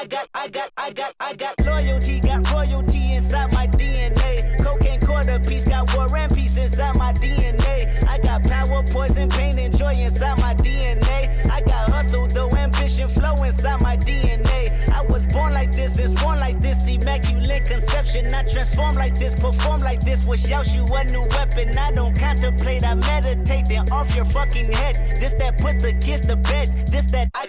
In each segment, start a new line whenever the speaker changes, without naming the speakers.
got loyalty, got royalty inside my DNA. Cocaine quarter piece, got war and peace inside my DNA. I got power, poison, pain, and joy inside my DNA. I got hustle, though ambition, flow inside my DNA. I was born like this and sworn like this, immaculate conception. I transform like this, perform like this, wish out you a new weapon. I don't contemplate, I meditate, then off your fucking head. This that put the kids to bed. This that I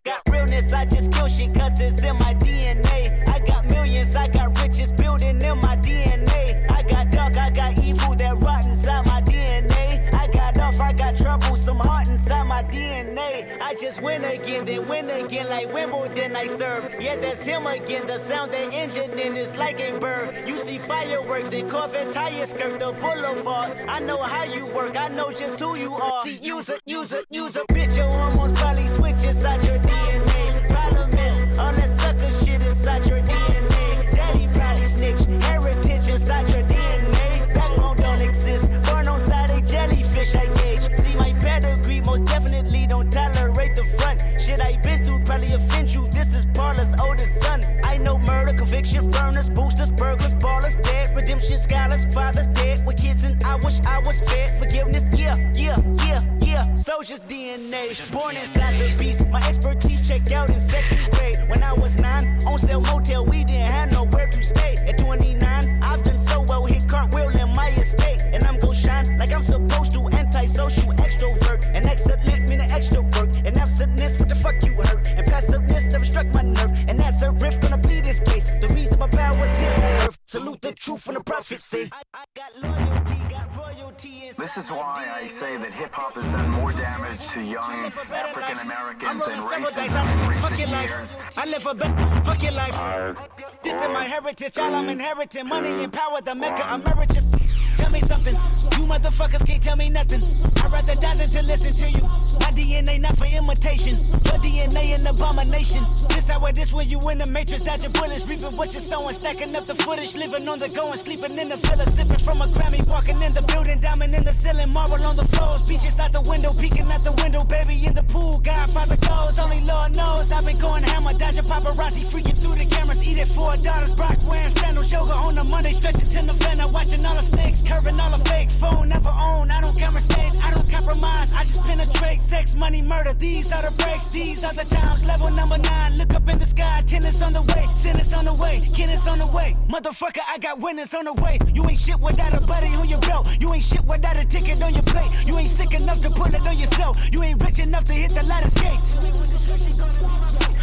got realness. I just kill shit cause it's in my DNA. I got millions, I got riches building in my DNA. I got dark, I got evil that rot inside my DNA. I got off, I got trouble, some heart inside my DNA. I just win again, then win again like Wimbledon I serve. Yeah, that's him again, the sound that engine in is like a bird. You see fireworks and Corvette tires skirt the boulevard. I know how you work, I know just who you are. See, use a bitch, your hormones probably switch inside your DNA. Problem is, all that sucker shit inside your DNA. Daddy probably snitch, heritage inside your DNA. Backbone don't exist, born on side a jellyfish I gauge. See my pedigree, most definitely don't tolerate the front. Shit I been through probably offend you, this is Paula's oldest son. I know murder, conviction, burners, boosters, burglars, ballers, dead, redemption, scholars, fathers dead with kids and I wish I was fed. Forgiveness, yeah. Soldier's DNA, born inside the beast. My expertise checked out in second grade. When I was 9, on sale motel, we didn't have nowhere to stay. At 29, I've done so well, hit cartwheel in my estate. And I'm gon' shine like I'm supposed to, antisocial extrovert. And excellent meaning extra work. And absentness, what the fuck you hurt? And passiveness never struck my nerve. And that's a riff gonna plead this case. The reason my power's here on earth. Salute the truth from the prophecy. I got loyalty, got royalty.
This is why I say that hip-hop has done more damage to young African Americans than racism in recent years.
I live a better, fuck your life. This is my heritage, all I'm inheriting. Money and power, the Mecca emeritus. Tell me something, you motherfuckers can't tell me nothing. I'd rather die than to listen to you. My DNA not for imitation, your DNA an abomination. This how this when you in the matrix, dodging bullets, reaping what you're sowing, stacking up the footage, living on the go and sleeping in the villa, sipping from a Grammy, walking in the building, diamond in the ceiling, marble on the floors, beaches out the window, peeking out the window, baby in the pool, Godfather goes, only Lord knows. I've been going hammer, dodging paparazzi, freaking through the cameras, eating $4, Brock wearing sandals, yoga on a Monday, stretching to November, watching all the snakes. Curving all the fakes, phone never own. I don't conversate, I don't compromise. I just penetrate, sex, money, murder. These are the breaks, these are the times. Level number 9, look up in the sky. Tennis on the way, sentence on the way, Kenneth on the way. Motherfucker, I got winners on the way. You ain't shit without a buddy on your belt. You ain't shit without a ticket on your plate. You ain't sick enough to put it on yourself. You ain't rich enough to hit the ladder skate.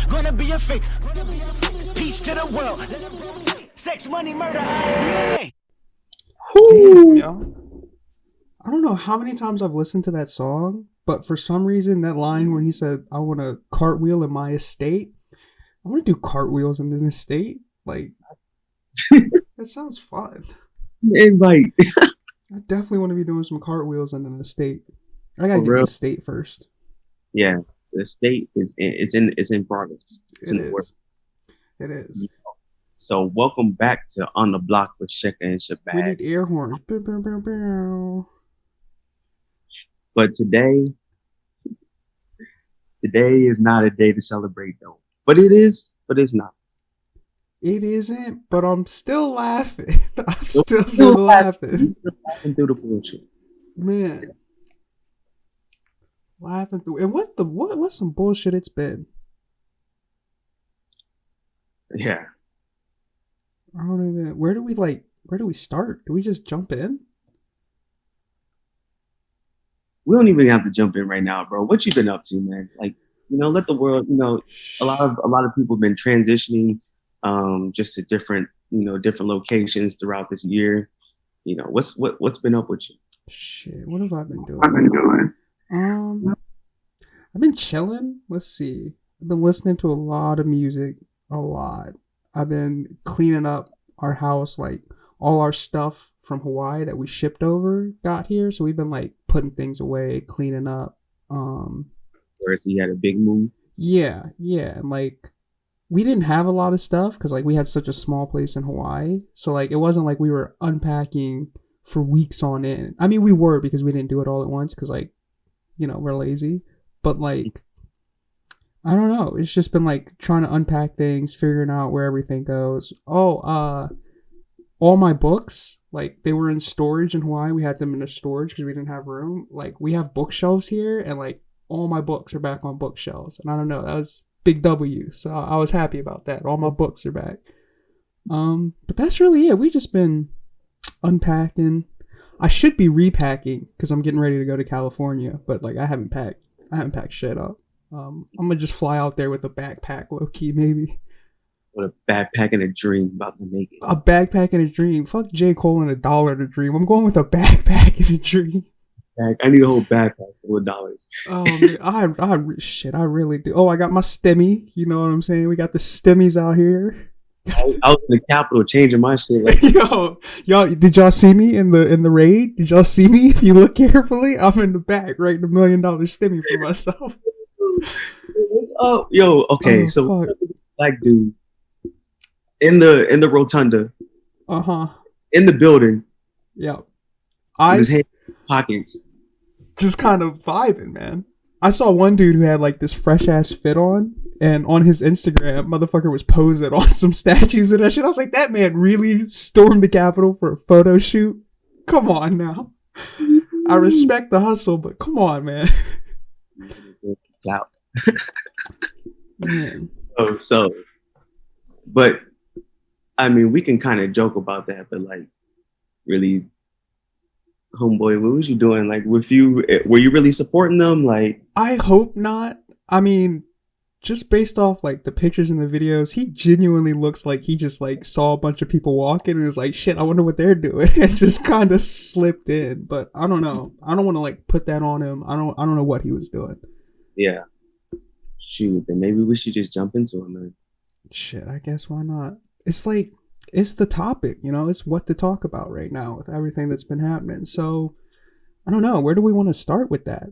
Gonna be a fake. Peace to the world. Sex, money, murder, DNA.
Damn, yo. I don't know how many times I've listened to that song, but for some reason that line when he said, I want to cartwheel in my estate, I want to do cartwheels in an estate. Like, that sounds fun.
Invite.
I definitely want to be doing some cartwheels in an estate. I gotta get the estate first.
Yeah, the estate is in progress.
It is.
So welcome back to On the Block with Sheka and Shabazz.
We need air horns. Bow, bow, bow, bow.
But today is not a day to celebrate though. But it is, but it's not.
It isn't, but I'm still laughing. I'm still laughing.
You're still laughing through the bullshit.
Man. Laughing through. And what's some bullshit it's been?
Yeah.
I don't even. Where do we start? Do we just jump in?
We don't even have to jump in right now, bro. What you been up to, man? Like, let the world, a lot of people have been transitioning just to different locations throughout this year. What's been up with you?
Shit, what have I been doing? I've been chilling. Let's see. I've been listening to a lot of music. A lot. I've been cleaning up our house, like all our stuff from Hawaii that we shipped over got here. So we've been like putting things away, cleaning up.
Whereas you had a big move?
Yeah. And like we didn't have a lot of stuff because like we had such a small place in Hawaii. So like it wasn't like we were unpacking for weeks on end. I mean, we were because we didn't do it all at once because like, we're lazy. But like I don't know. It's just been like trying to unpack things, figuring out where everything goes. All my books, like they were in storage in Hawaii. We had them in a storage because we didn't have room. Like we have bookshelves here, and like all my books are back on bookshelves. And I don't know, that was big W. So I was happy about that. All my books are back. But that's really it. We just been unpacking. I should be repacking because I'm getting ready to go to California, but like I haven't packed shit up. I'm gonna just fly out there with a backpack, low key maybe.
With a backpack and a dream about to make it.
A backpack and a dream. Fuck J. Cole and $1 and a dream. I'm going with a backpack and a dream.
I need a whole backpack full of dollars.
Oh man, I really do. Oh, I got my stemmy. You know what I'm saying? We got the stemmies out here.
I was in the Capitol changing my shit. Like,
y'all, did y'all see me in the raid? Did y'all see me? If you look carefully, I'm in the back writing $1 million stemmy for myself.
What's up, yo? Okay,
oh,
so
fuck.
Black dude in the rotunda, in the building,
yeah,
with his hand in his pockets,
just kind of vibing, man. I saw one dude who had like this fresh ass fit on, and on his Instagram, motherfucker was posing on some statues and that shit. I was like, that man really stormed the Capitol for a photo shoot. Come on now. I respect the hustle, but come on, man.
Out.
Man.
Oh, so, but I mean, we can kind of joke about that, but like, really, homeboy, what was you doing? Like, were you really supporting them? Like,
I hope not. I mean, just based off like the pictures and the videos, he genuinely looks like he just like saw a bunch of people walking and was like, shit, I wonder what they're doing, and just kind of slipped in. But I don't know. I don't want to like put that on him. I don't know what he was doing.
Yeah. Shoot, then maybe we should just jump into it, man.
Shit, I guess why not? It's like, it's the topic, you know? It's what to talk about right now with everything that's been happening. So, I don't know. Where do we want to start with that?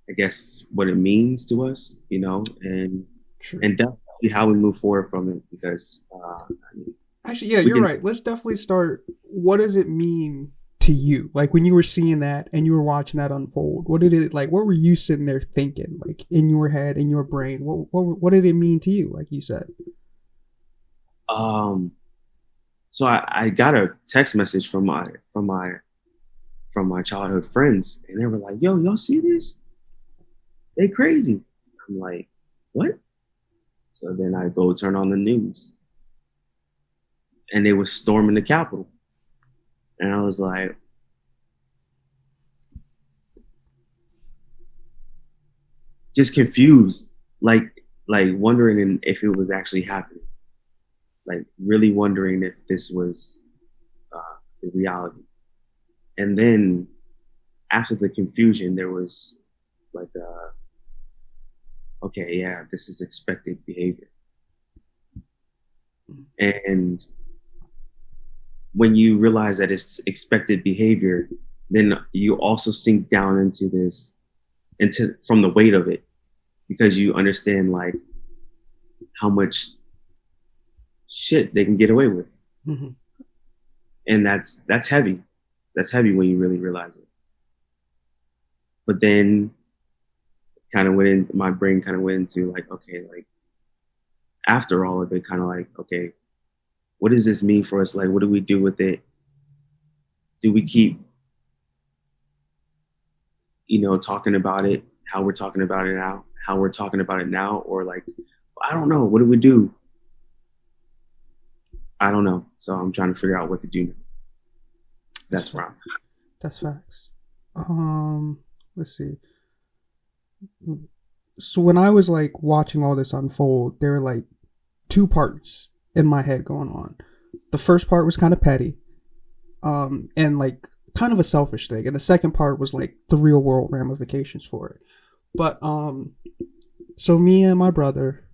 I guess what it means to us, you know, and
True.
And definitely how we move forward from it, because I mean,
actually, yeah, you're right. Let's definitely start. What does it mean to you? Like when you were seeing that and you were watching that unfold, what did it like? What were you sitting there thinking, like in your head, in your brain? What did it mean to you? Like you said.
So I got a text message from my childhood friends, and they were like, "Yo, y'all see this? They crazy." I'm like, "What?" So then I go turn on the news, and they were storming the Capitol. And I was like, just confused, like wondering if it was actually happening, like really wondering if this was the reality. And then after the confusion, there was like, okay, yeah, this is expected behavior. And when you realize that it's expected behavior, then you also sink down into from the weight of it, because you understand like how much shit they can get away with.
Mm-hmm.
And that's heavy. That's heavy when you really realize it. But then my brain kind of went into like, okay, like after all of it, kind of like, okay, what does this mean for us? Like, what do we do with it? Do we keep, talking about it, how we're talking about it now, or like, I don't know, what do we do? I don't know. So I'm trying to figure out what to do now. That's where I'm at.
That's facts. Let's see. So when I was like watching all this unfold, there were like two parts in my head going on. The first part was kind of petty, and like kind of a selfish thing, and the second part was like the real world ramifications for it. But so me and my brother,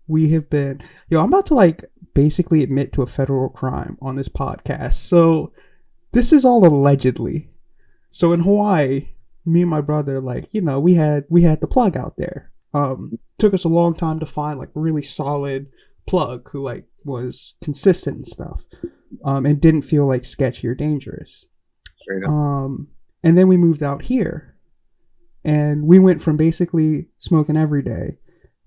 we have been, I'm about to like basically admit to a federal crime on this podcast. So this is all allegedly. So in Hawaii, me and my brother, like, we had the plug out there. Took us a long time to find like really solid plug who like was consistent and stuff. and didn't feel like sketchy or dangerous.
Straight up.
And then we moved out here, and we went from basically smoking every day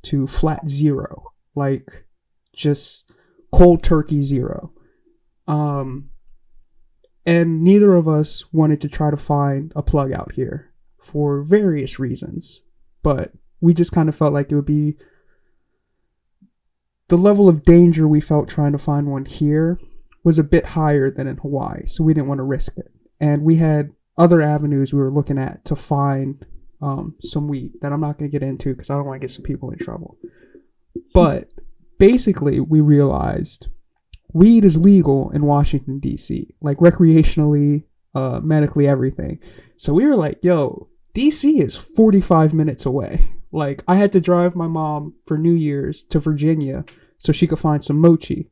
to flat zero, like just cold turkey zero. And neither of us wanted to try to find a plug out here for various reasons, but we just kind of felt like it would be the level of danger we felt trying to find one here was a bit higher than in Hawaii, so we didn't want to risk it. And we had other avenues we were looking at to find some weed that I'm not going to get into because I don't want to get some people in trouble. But basically, we realized weed is legal in Washington, D.C., like recreationally, medically, everything. So we were like, yo, D.C. is 45 minutes away. Like, I had to drive my mom for New Year's to Virginia so she could find some mochi.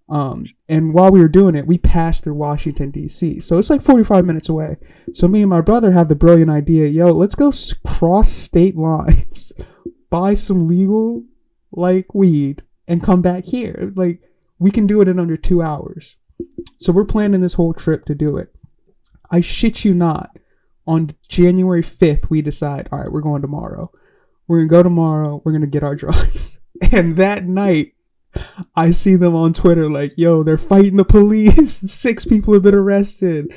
And while we were doing it, we passed through Washington, D.C. So it's like 45 minutes away. So me and my brother had the brilliant idea, yo, let's go cross state lines, buy some legal, like, weed, and come back here. Like, we can do it in under 2 hours. So we're planning this whole trip to do it. I shit you not. On January 5th, we decide, all right, we're going tomorrow. We're going to go tomorrow. We're going to get our drugs. And that night, I see them on Twitter like, yo, they're fighting the police. 6 people have been arrested.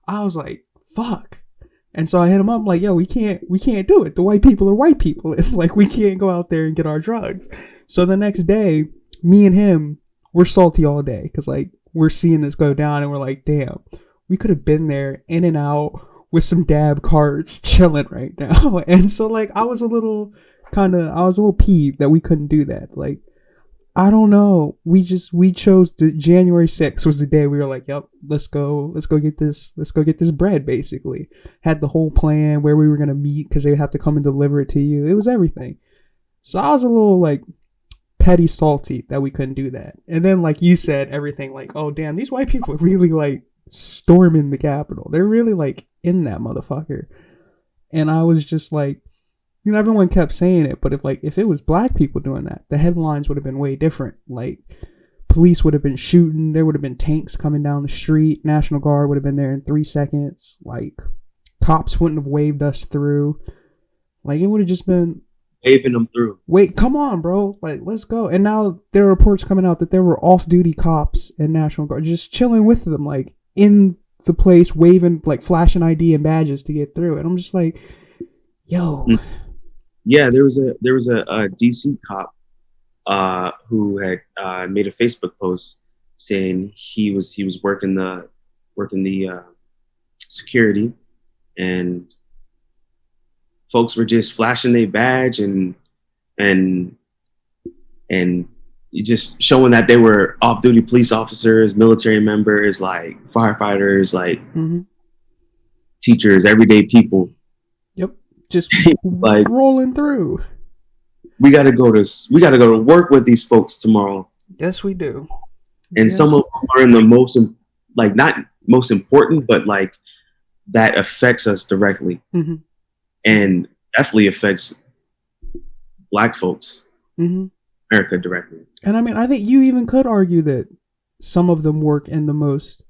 I was like, fuck. And so I hit him up like, yo, we can't do it. The white people are white people. It's like, we can't go out there and get our drugs. So the next day, me and him, we're salty all day because, like, we're seeing this go down and we're like, damn, we could have been there in and out with some dab cards chilling right now. And so, like, I was a little peeved that we couldn't do that. Like, I don't know. We chose January 6th was the day we were like, yep, let's go get this bread, basically. Had the whole plan where we were going to meet because they have to come and deliver it to you. It was everything. So I was a little, like, petty salty that we couldn't do that. And then, like you said, everything like, oh, damn, these white people are really, like, storming the Capitol. They're really, like, in that motherfucker. And I was just like, you know, everyone kept saying it, but if it was black people doing that, the headlines would have been way different. Like, police would have been shooting, there would have been tanks coming down the street, National Guard would have been there in 3 seconds, like, cops wouldn't have waved us through. Like, it would have just been
waving them through.
Wait, come on, bro. Like, let's go. And now there are reports coming out that there were off-duty cops and National Guard just chilling with them, like, in the place, waving, like, flashing ID and badges to get through. And I'm just like, yo.
Yeah, there was a DC cop who had made a Facebook post saying he was working the security, and folks were just flashing their badge and just showing that they were off-duty police officers, military members, like firefighters, like teachers, everyday people.
Yep. Just
like
rolling through.
We gotta go to work with these folks tomorrow.
Yes, we do.
And some of them are in the most, like, not most important, but like that affects us directly, and definitely affects Black folks, America directly.
And I mean, I think you even could argue that some of them work in the most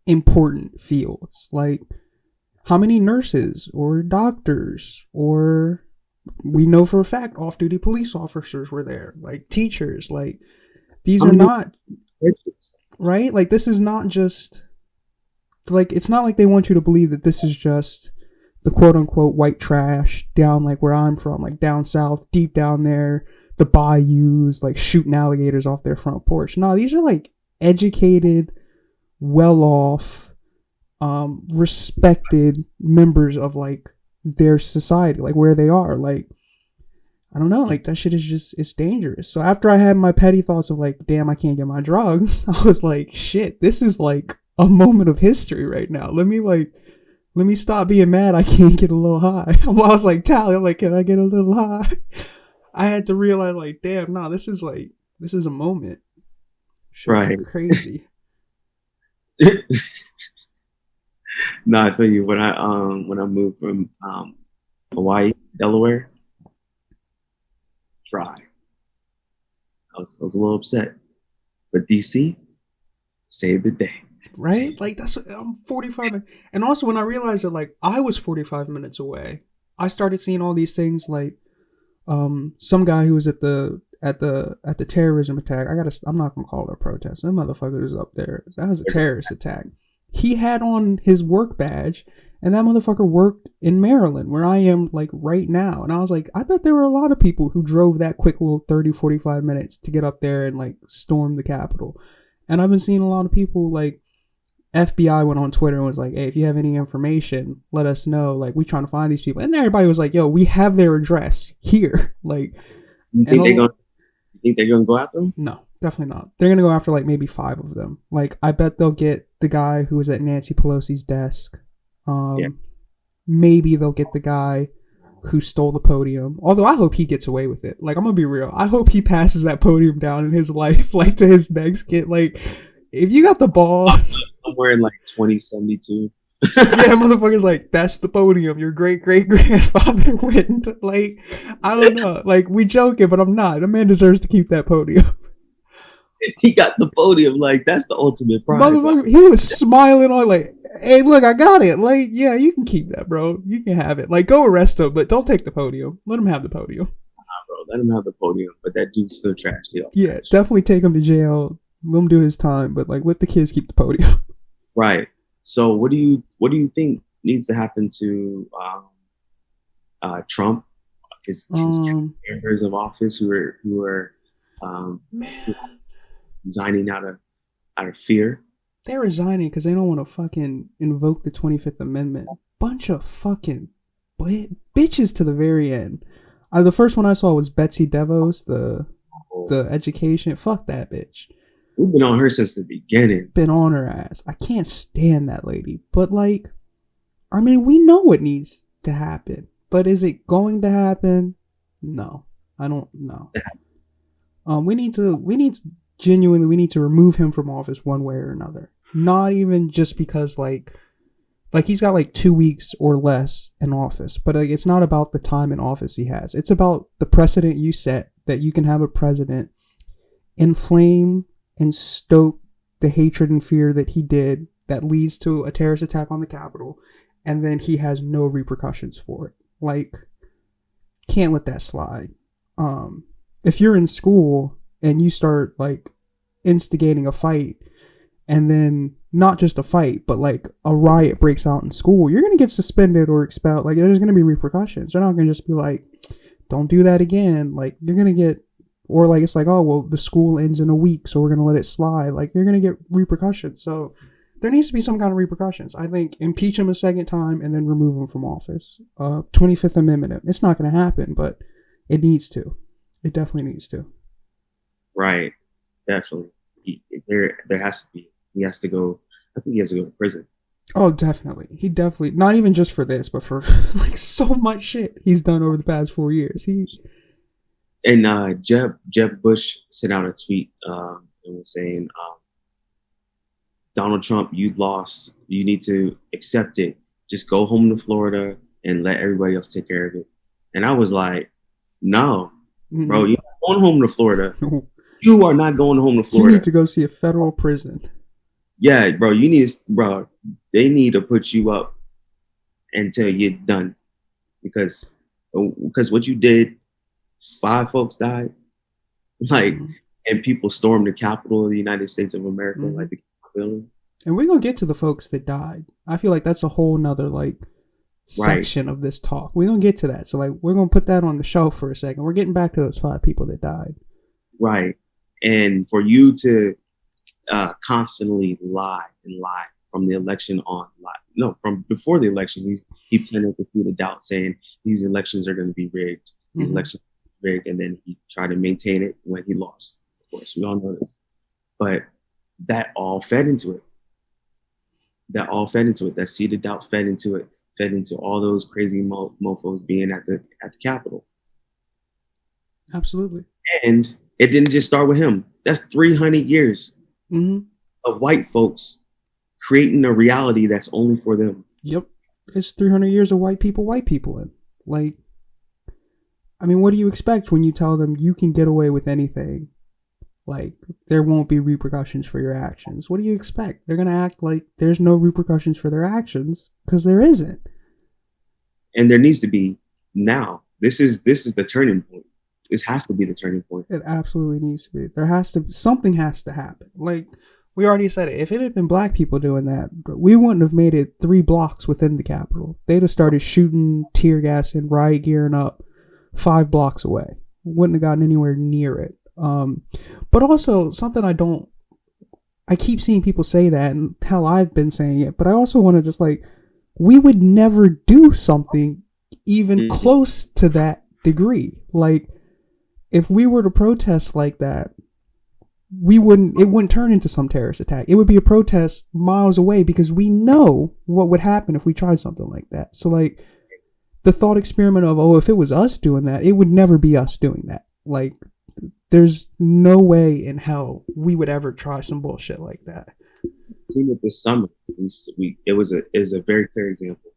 important fields, like. How many nurses or doctors, or we know for a fact off-duty police officers were there, like teachers, like these are not, right? Like, this is not just, like, it's not like they want you to believe that this is just the quote-unquote white trash down, like, where I'm from, like down south, deep down there, the bayous, like shooting alligators off their front porch. No, these are, like, educated, well-off, respected members of, like, their society, like where they are. Like, I don't know, like, that shit is just, it's dangerous. So after I had my petty thoughts of, like, damn, I can't get my drugs, I was like, shit, this is like a moment of history right now. Let me stop being mad I can't get a little high. I was like, Tally, I'm like, can I get a little high? I had to realize, like, damn, nah, this is a moment. Shit,
right.
Crazy.
No, I feel you. When I moved from Hawaii, Delaware, I was a little upset. But DC, Save the day.
Right? Like I'm 45 minutes. And also when I realized that like I was 45 minutes away, I started seeing all these things like some guy who was at the terrorism attack. I'm not gonna call it a protest. That motherfucker was up there. That was a terrorist attack. He had on his work badge, and that motherfucker worked in Maryland, where I am like right now. And I was like, I bet there were a lot of people who drove that quick little 30, 45 minutes to get up there and like storm the Capitol. And I've been seeing a lot of people like FBI went on Twitter and was like, hey, if you have any information, let us know. Like, we trying to find these people. And everybody was like, yo, we have their address here. Like,
you think they're gonna go after them?
No, definitely not. They're gonna go after like maybe 5 of them. Like, I bet they'll get the guy who was at Nancy Pelosi's desk. Maybe they'll get the guy who stole the podium. Although I hope he gets away with it. Like, I'm gonna be real. I hope he passes that podium down in his life, like to his next kid. Like, if you got the ball
somewhere in like 2072.
Yeah, motherfucker's like, that's the podium your great grandfather went. Like, I don't know. Like, we joking, but I'm not. The man deserves to keep that podium.
He got the podium. Like, that's the ultimate prize.
Motherfucker, he was smiling on like, hey, look, I got it. Like, yeah, you can keep that, bro. You can have it. Like, go arrest him, but don't take the podium. Let him have the podium.
Nah, bro, let him have the podium. But that dude's still trash.
Yeah, trash. Definitely take him to jail. Let him do his time, but like, let the kids keep the podium.
Right. So, what do you think needs to happen to Trump? His members of office who are resigning out of fear.
They're resigning because they don't want to fucking invoke the 25th Amendment. Bunch of fucking bitches to the very end. The first one I saw was Betsy DeVos, the education. Fuck that bitch.
We've been on her since the beginning.
Been on her ass. I can't stand that lady. But like, I mean, we know what needs to happen. But is it going to happen? No. I don't know. We need to remove him from office one way or another. Not even just because like he's got like 2 weeks or less in office. But like, it's not about the time in office he has. It's about the precedent you set that you can have a president inflame and stoke the hatred and fear that he did that leads to a terrorist attack on the Capitol, and then he has no repercussions for it. Like, can't let that slide. If you're in school and you start like instigating a fight, and then not just a fight, but like a riot breaks out in school, you're gonna get suspended or expelled. Like, there's gonna be repercussions. They're not gonna just be like, don't do that again. Like, you're gonna get, or like, it's like, oh, well, the school ends in a week, so we're going to let it slide. Like, you're going to get repercussions. So there needs to be some kind of repercussions. I think impeach him a second time and then remove him from office. 25th Amendment. It's not going to happen, but it needs to. It definitely needs to. Right.
Definitely. There has to be. He has to go. I think he has to go to prison.
Oh, definitely. He definitely, not even just for this, but for like so much shit he's done over the past 4 years.
And Jeb Bush sent out a tweet and was saying, Donald Trump, you lost. You need to accept it. Just go home to Florida and let everybody else take care of it. And I was like, no, bro, you're not going home to Florida. You are not going home to Florida.
You need to go see a federal prison.
Yeah, bro, they need to put you up until you're done. Because what you did, 5 folks died, like, and people stormed the Capitol of the United States of America, like the building.
And we're gonna get to the folks that died. I feel like that's a whole nother like section of this talk. We're gonna get to that. So like, we're gonna put that on the shelf for a second. We're getting back to those 5 people that died. Right.
And for you to constantly lie from the election on, from before the election, he planted the seed of doubt, saying these elections are going to be rigged. These elections rigged, and then he tried to maintain it when he lost. Of course, we all know this. But that all fed into it. That seed of doubt fed into all those crazy mofos being at the Capitol.
Absolutely.
And it didn't just start with him. That's 300 years of white folks creating a reality that's only for them.
Yep. It's 300 years of white people in. Like, I mean, what do you expect when you tell them you can get away with anything? Like, there won't be repercussions for your actions. What do you expect? They're going to act like there's no repercussions for their actions because there isn't.
And there needs to be now. This is the turning point. This has to be the turning point.
It absolutely needs to be. Something has to happen. Like, we already said it. If it had been black people doing that, we wouldn't have made it 3 blocks within the Capitol. They'd have started shooting tear gas and riot gearing up 5 blocks away. Wouldn't have gotten anywhere near it. But also, something I keep seeing people say that, and hell, I've been saying it, but I also want to just like, we would never do something even close to that degree. Like, if we were to protest like that, it wouldn't turn into some terrorist attack. It would be a protest miles away because we know what would happen if we tried something like that. So like, the thought experiment of, oh, if it was us doing that, it would never be us doing that. Like, there's no way in hell we would ever try some bullshit like that.
Seen it this summer. It was a very clear example.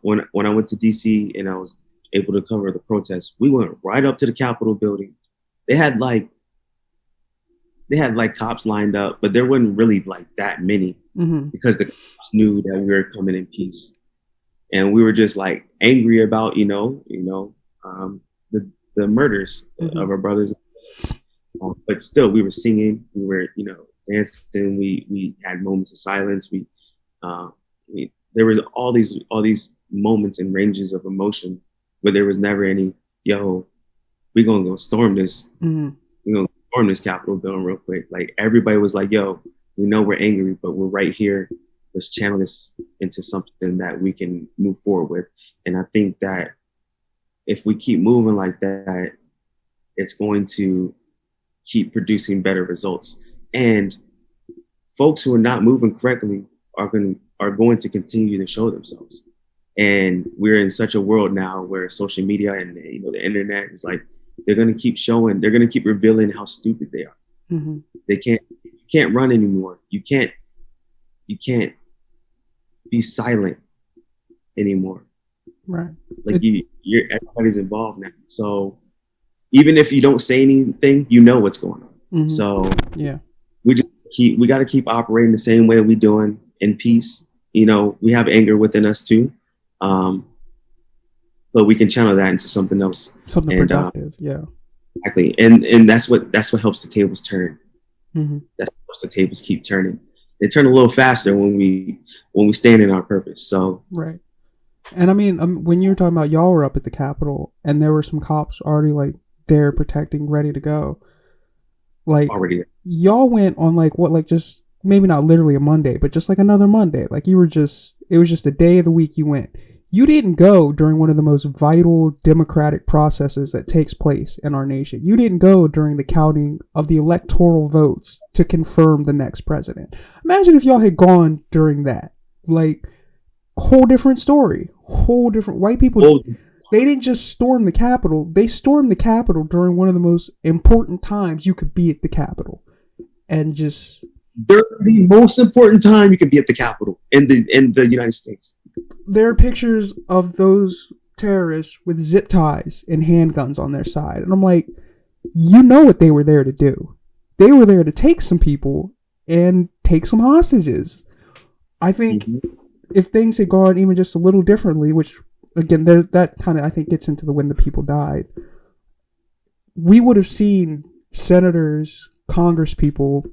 When I went to DC and I was able to cover the protests, we went right up to the Capitol building. They had like cops lined up, but there wasn't really like that many because the cops knew that we were coming in peace, and we were just like angry about the murders of our brothers. But still, we were singing, we were dancing, we had moments of silence. There was all these moments and ranges of emotion, but there was never any, yo, we gonna go storm this. We're gonna storm this Capitol building real quick. Like, everybody was like, yo, we know we're angry, but we're right here. Let's channel this into something that we can move forward with. And I think that if we keep moving like that, it's going to keep producing better results. And folks who are not moving correctly are going to continue to show themselves. And we're in such a world now where social media and the internet is like, they're going to keep showing, they're going to keep revealing how stupid they are. They can't run anymore. You can't be silent anymore.
Right.
Like, everybody's involved now. So even if you don't say anything, you know what's going on. So
yeah,
we got to keep operating the same way we doing in peace. We have anger within us too, but we can channel that into something else,
something productive. Yeah,
exactly. And that's what helps the tables turn. That's what helps the tables keep turning. They turn a little faster when we stand in our purpose. So
right. And I mean, when you were talking about y'all were up at the Capitol and there were some cops already like there protecting, ready to go. Like, already, y'all went on like what, like just maybe not literally a Monday, but just like another Monday. Like, it was just a day of the week you went. You didn't go during one of the most vital democratic processes that takes place in our nation. You didn't go during the counting of the electoral votes to confirm the next president. Imagine if y'all had gone during that. Like, whole different story. Whole different. White people, they didn't just storm the Capitol. They stormed the Capitol during one of the most important times you could be at the Capitol. And just...
the most important time you could be at the Capitol in the United States.
There are pictures of those terrorists with zip ties and handguns on their side. And I'm like, you know what they were there to do. They were there to take some people and take some hostages. I think if things had gone even just a little differently, which again, that kind of, I think, gets into the when the people died, we would have seen senators, congresspeople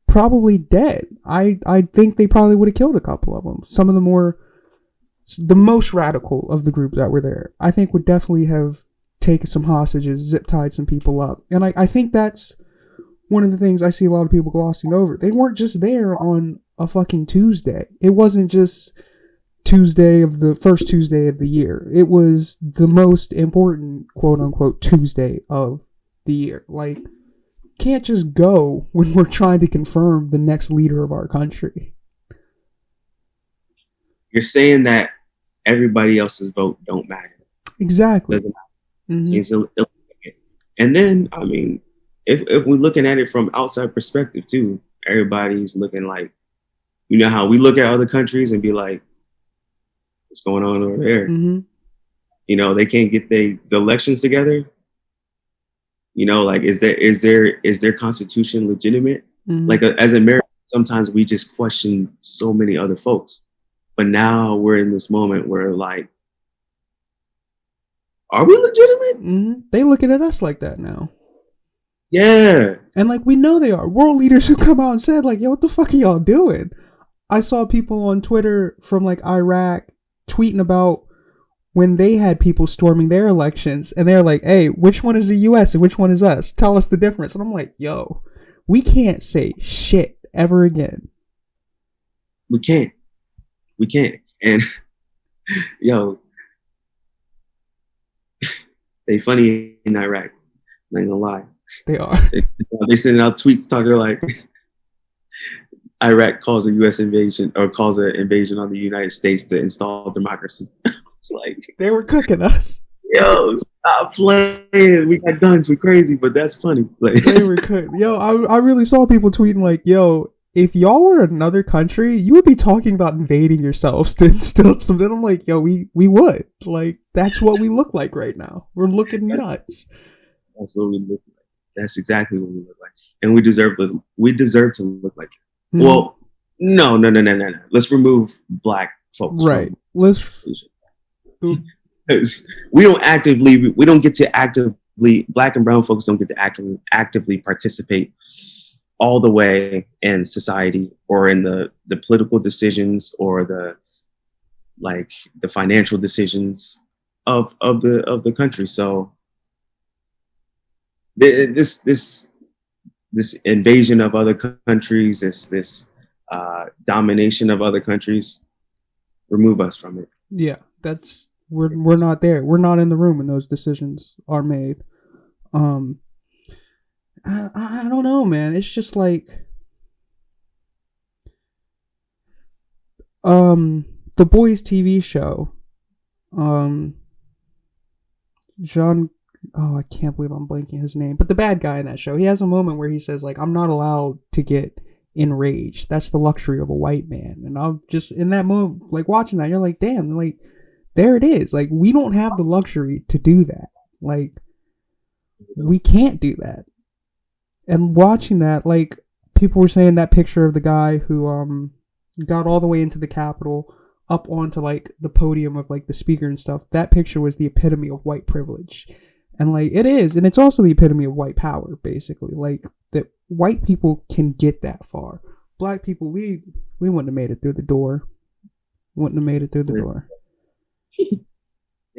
probably dead. I think they probably would have killed a couple of them. Some of the most radical of the group that were there, I think, would definitely have taken some hostages, zip tied some people up. And I think that's one of the things I see a lot of people glossing over. They weren't just there on a fucking Tuesday. It wasn't just the first Tuesday of the year. It was the most important, quote unquote, Tuesday of the year. Like, can't just go when we're trying to confirm the next leader of our country.
You're saying that everybody else's vote don't matter.
Exactly.
And then, I mean, if we're looking at it from outside perspective too, everybody's looking like, how we look at other countries and be like, what's going on over there? They can't get the elections together. You know, like is their constitution legitimate?
Mhm.
Like as Americans, sometimes we just question so many other folks. But now we're in this moment where like, are we legitimate?
They looking at us like that now.
Yeah.
And like we know they are. World leaders who come out and said like, yo, what the fuck are y'all doing? I saw people on Twitter from like Iraq tweeting about when they had people storming their elections and they're like, hey, which one is the US and which one is us? Tell us the difference. And I'm like, yo, we can't say shit ever again.
We can't. And yo, they funny in Iraq. I ain't gonna lie.
They are.
They sending out tweets talking like Iraq calls a U.S. invasion or calls an invasion on the United States to install democracy. It's like
they were cooking us.
Yo, stop playing. We got guns. We're crazy, but that's funny. Like,
they were cooking. Yo, I really saw people tweeting like, yo, if y'all were another country, you would be talking about invading yourselves to instill something. I'm like, yo, we would. Like, that's what we look like right now. We're looking nuts.
That's what we look like. That's exactly what we look like. And we deserve to look like it. Mm-hmm. Well, no. Let's remove black folks.
Right. Let's
we don't get to actively, black and brown folks don't get to actively participate all the way in society or in the political decisions or the financial decisions of the country. So this invasion of other countries, this domination of other countries, remove us from it.
Yeah, we're not there. We're not in the room when those decisions are made. I don't know, man. It's just like the Boys TV show. I can't believe I'm blanking his name, but the bad guy in that show, he has a moment where he says like, I'm not allowed to get enraged. That's the luxury of a white man. And I'm just in that moment, like watching that, you're like, damn, like there it is. Like we don't have the luxury to do that. Like we can't do that. And watching that, like people were saying that picture of the guy who got all the way into the Capitol up onto like the podium of like the speaker and stuff, that picture was the epitome of white privilege. And like it is, and it's also the epitome of white power, basically. Like that white people can get that far. Black people, we wouldn't have made it through the door.
They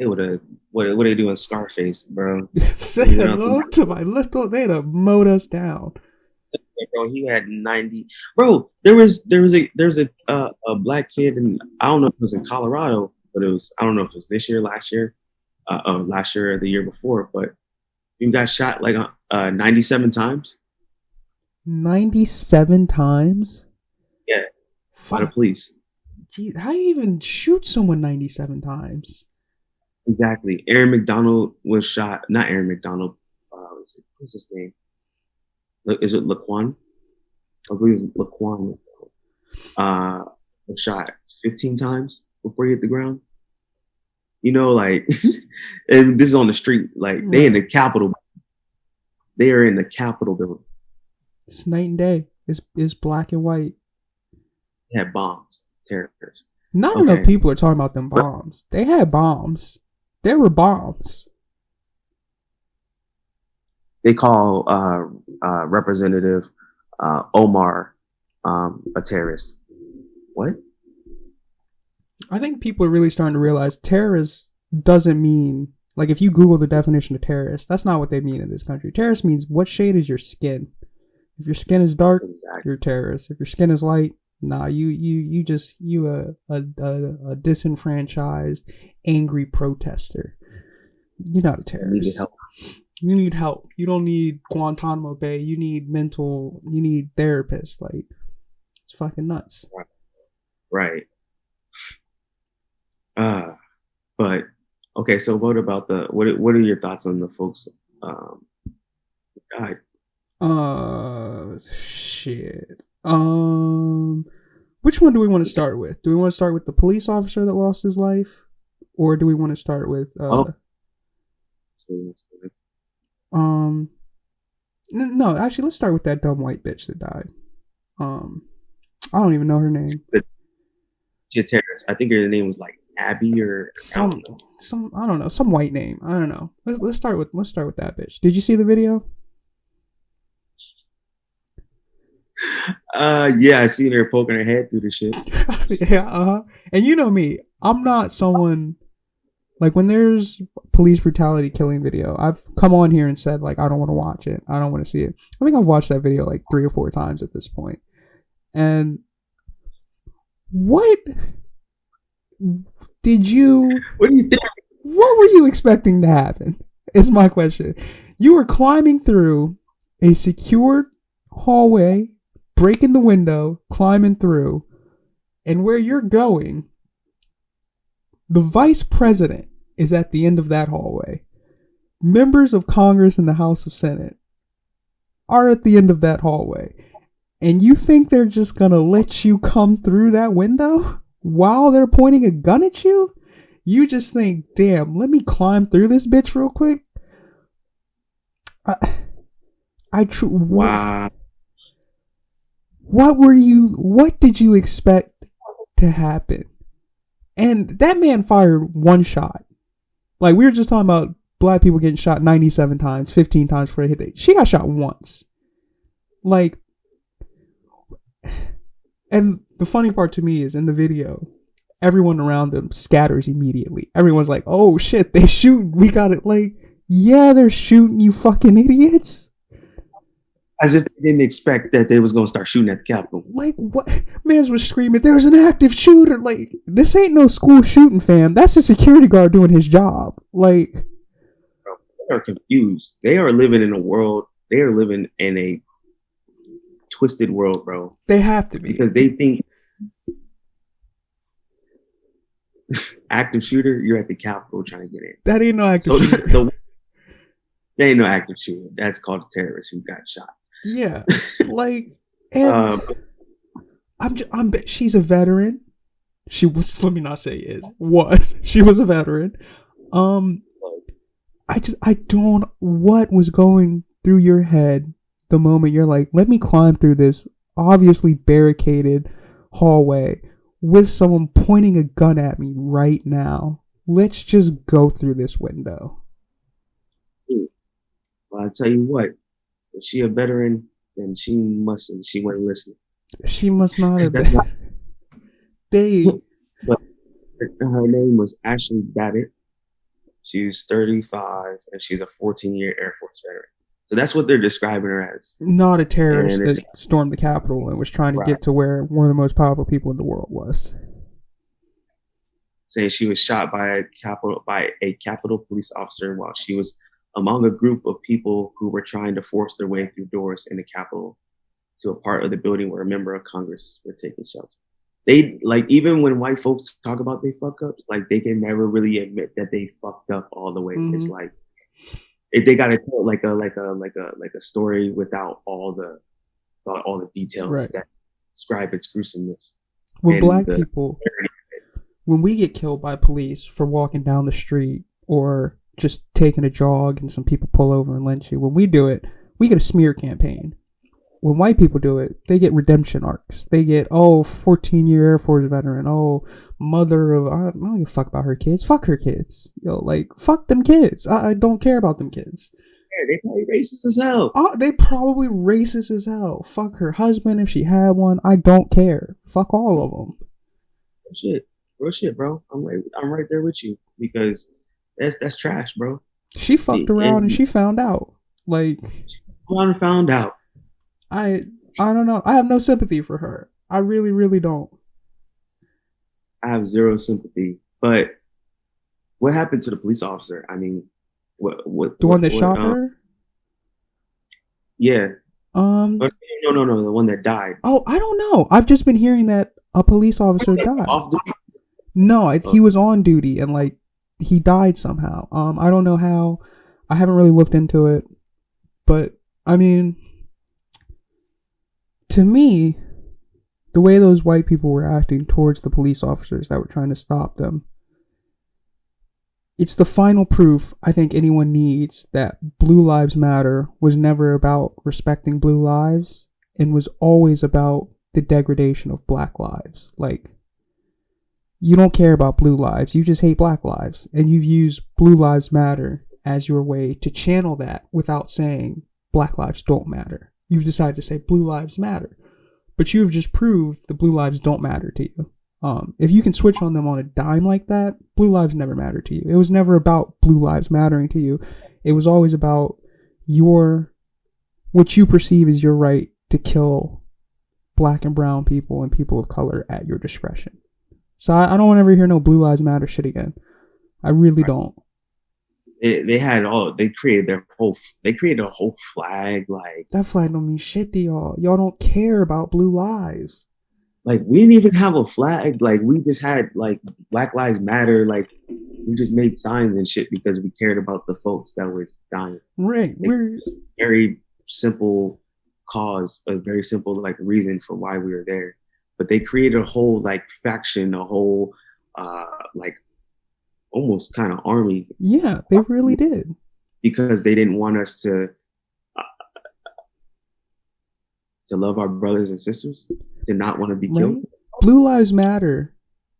would have. What are they doing? Scarface, bro.
Say hello to my little. They'd have mowed us down.
Bro, he had 90. Bro, there was a black kid, and I don't know if it was in Colorado, but I don't know if it was this year, last year, or the year before, but he got shot like 97 times.
97 times?
Yeah. By the police.
Jeez, how do you even shoot someone 97 times?
Exactly. Aaron McDonald was shot. Not Aaron McDonald. What's his name? Is it Laquan? I believe it's Laquan. Was shot 15 times before he hit the ground. You know, like, and this is on the street. Like, they in the Capitol. They are in the Capitol building.
It's night and day. It's black and white.
They had bombs, terrorists.
Not enough people are talking about them bombs. They had bombs. There were bombs.
They call Representative Omar a terrorist. What?
I think people are really starting to realize terrorist doesn't mean, like if you Google the definition of terrorist, that's not what they mean in this country. Terrorist means what shade is your skin. If your skin is dark, you're a terrorist. If your skin is light, nah, you a disenfranchised, angry protester. You're not a terrorist. You need help. You don't need Guantanamo Bay. You need therapists. Like, it's fucking nuts.
Right. But okay. So what about what are your thoughts on the folks? Died.
Shit. Which one do we want to start with? Do we want to start with the police officer that lost his life, or do we want to start with No, actually, let's start with that dumb white bitch that died. I don't even know her name.
She a terrorist. I think her name was like Abby or
Some I don't know, some white name. I don't know. Let's start with that bitch. Did you see the video?
Yeah, I seen her poking her head through the shit.
Yeah, and you know me, I'm not someone like when there's police brutality killing video, I've come on here and said like I don't want to watch it. I don't want to see it. I think I've watched that video like 3 or 4 times at this point. And what did you
What do you think?
what were you expecting to happen? Is my question. You were climbing through a secured hallway, breaking the window, climbing through, and where you're going, the vice president is at the end of that hallway. Members of Congress and the House of Senate are at the end of that hallway. And you think they're just gonna let you come through that window while they're pointing a gun at you? You just think, damn, let me climb through this bitch real quick.
Wow.
What did you expect to happen? And that man fired one shot. Like, we were just talking about black people getting shot 97 times, 15 times before they hit it. She got shot once. Like, and the funny part to me is in the video, everyone around them scatters immediately. Everyone's like, oh shit, they shoot. We got it. Like, yeah, they're shooting, you fucking idiots.
As if they didn't expect that they was going to start shooting at the Capitol.
Like, what? Mans was screaming, there's an active shooter. Like, this ain't no school shooting, fam. That's a security guard doing his job. Like,
They are confused. They are living in a world. They are living in a twisted world, bro.
they have to be.
Because they think active shooter, you're at the Capitol trying to get in.
That ain't no active shooter.
There ain't no active shooter. That's called a terrorist who got shot.
Yeah. Like, and she's a veteran. She was, let me not say is, was. She was a veteran. I don't, what was going through your head the moment you're like, let me climb through this obviously barricaded hallway with someone pointing a gun at me right now. Let's just go through this window.
Well, I tell you what, if she a veteran, then she wasn't listening.
She must not have been.
But her name was Ashley Babbitt. She was 35, and she's a 14-year Air Force veteran. So that's what they're describing her as.
Not a terrorist that stormed the Capitol and was trying to get to where one of the most powerful people in the world was.
Saying she was shot by a Capitol police officer while she was among a group of people who were trying to force their way through doors in the Capitol to a part of the building where a member of Congress were taking shelter. They, like, even when white folks talk about they fuck ups, like, they can never really admit that they fucked up all the way. Mm-hmm. It's like they gotta tell like a story without all the details that describe its gruesomeness.
When black people, when we get killed by police for walking down the street or just taking a jog and some people pull over and lynch you, when we do it, we get a smear campaign. When white people do it, they get redemption arcs. They get, 14-year Air Force veteran. Mother of, I don't give a fuck about her kids. Fuck her kids. Like, fuck them kids. I don't care about them kids.
Yeah, they probably racist as hell.
They probably racist as hell. Fuck her husband if she had one. I don't care. Fuck all of them.
Real shit, bro. I'm right there with you because that's trash, bro.
She fucked around and she found out. Like,
found out.
I don't know. I have no sympathy for her. I really, really don't.
I have zero sympathy. But what happened to the police officer? I mean, what
the one that shot her?
Yeah. No, the one that died.
Oh, I don't know. I've just been hearing that a police officer died.
Off duty?
No, he was on duty and like he died somehow. I don't know how. I haven't really looked into it, but I mean, to me, the way those white people were acting towards the police officers that were trying to stop them, it's the final proof I think anyone needs that Blue Lives Matter was never about respecting blue lives and was always about the degradation of black lives. Like, you don't care about blue lives, you just hate black lives. And you've used Blue Lives Matter as your way to channel that without saying black lives don't matter. You've decided to say blue lives matter. But you have just proved the blue lives don't matter to you. If you can switch on them on a dime like that, blue lives never matter to you. It was never about blue lives mattering to you. It was always about what you perceive as your right to kill black and brown people and people of color at your discretion. So I don't want to ever hear no blue lives matter shit again. I really don't.
They created a whole flag. Like,
that flag don't mean shit to y'all. Y'all don't care about blue lives.
Like, we didn't even have a flag. Like, we just had like Black Lives Matter. Like, we just made signs and shit because we cared about the folks that was dying.
Right. We're
very simple cause, a very simple like reason for why we were there. But they created a whole like faction, a whole like almost kind of army.
Yeah, they really did.
Because they didn't want us to love our brothers and sisters, to not want to be killed. Right?
Blue Lives Matter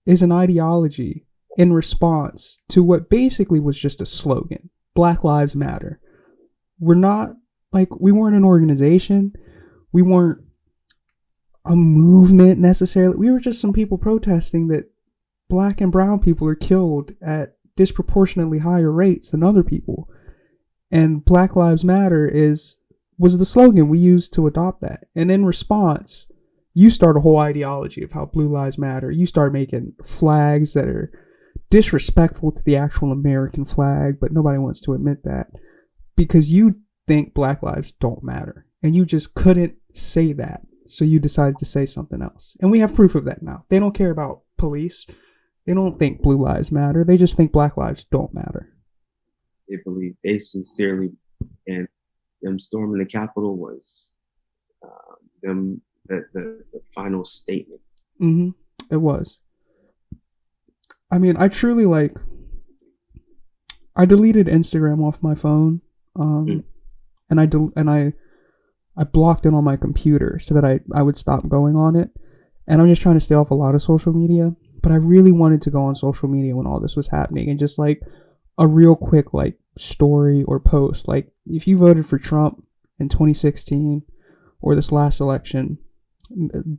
is an ideology in response to what basically was just a slogan. Black Lives Matter. We weren't an organization. We weren't a movement necessarily. We were just some people protesting that black and brown people are killed at disproportionately higher rates than other people. And Black Lives Matter was the slogan we used to adopt that. And in response, you start a whole ideology of how blue lives matter. You start making flags that are disrespectful to the actual American flag, but nobody wants to admit that because you think black lives don't matter. And you just couldn't say that. So you decided to say something else. And we have proof of that now. They don't care about police. They don't think blue lives matter. They just think black lives don't matter.
They sincerely, and them storming the Capitol was the final statement.
Mm-hmm. It was. I mean, I truly I deleted Instagram off my phone, and I blocked it on my computer so that I would stop going on it. And I'm just trying to stay off a lot of social media, but I really wanted to go on social media when all this was happening and just like a real quick like story or post. Like, if you voted for Trump in 2016 or this last election,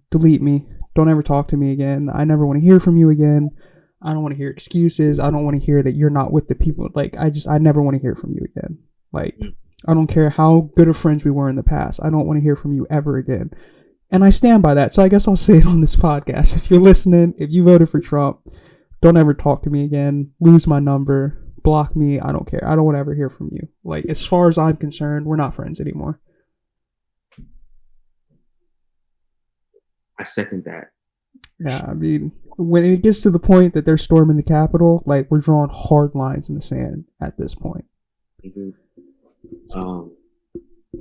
delete me. Don't ever talk to me again. I never want to hear from you again. I don't want to hear excuses. I don't want to hear that you're not with the people. Like, I never want to hear from you again. Like, I don't care how good of friends we were in the past. I don't want to hear from you ever again. And I stand by that. So I guess I'll say it on this podcast. If you're listening, if you voted for Trump, don't ever talk to me again. Lose my number. Block me. I don't care. I don't want to ever hear from you. Like, as far as I'm concerned, we're not friends anymore.
I second that.
Yeah, I mean, when it gets to the point that they're storming the Capitol, like, we're drawing hard lines in the sand at this point.
Mm-hmm.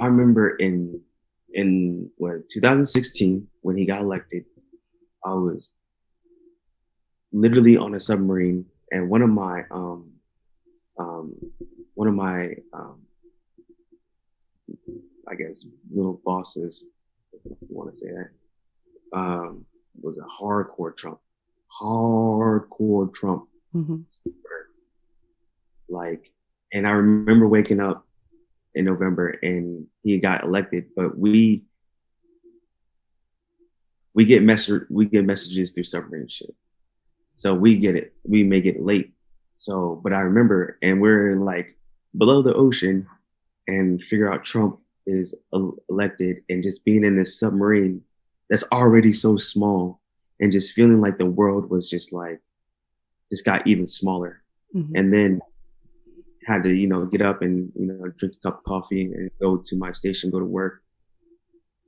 I remember in 2016 when he got elected, I was literally on a submarine, and one of my I guess little bosses, if you want to say that, was a hardcore Trump.
Mm-hmm.
Like, and I remember waking up in November and he got elected, but we get messages through submarine shit. So we get it. We may get late. So, but I remember, and we're like below the ocean and figure out Trump is elected, and just being in this submarine that's already so small and just feeling like the world was just got even smaller. Mm-hmm. And then had to, get up and, drink a cup of coffee and go to my station, go to work,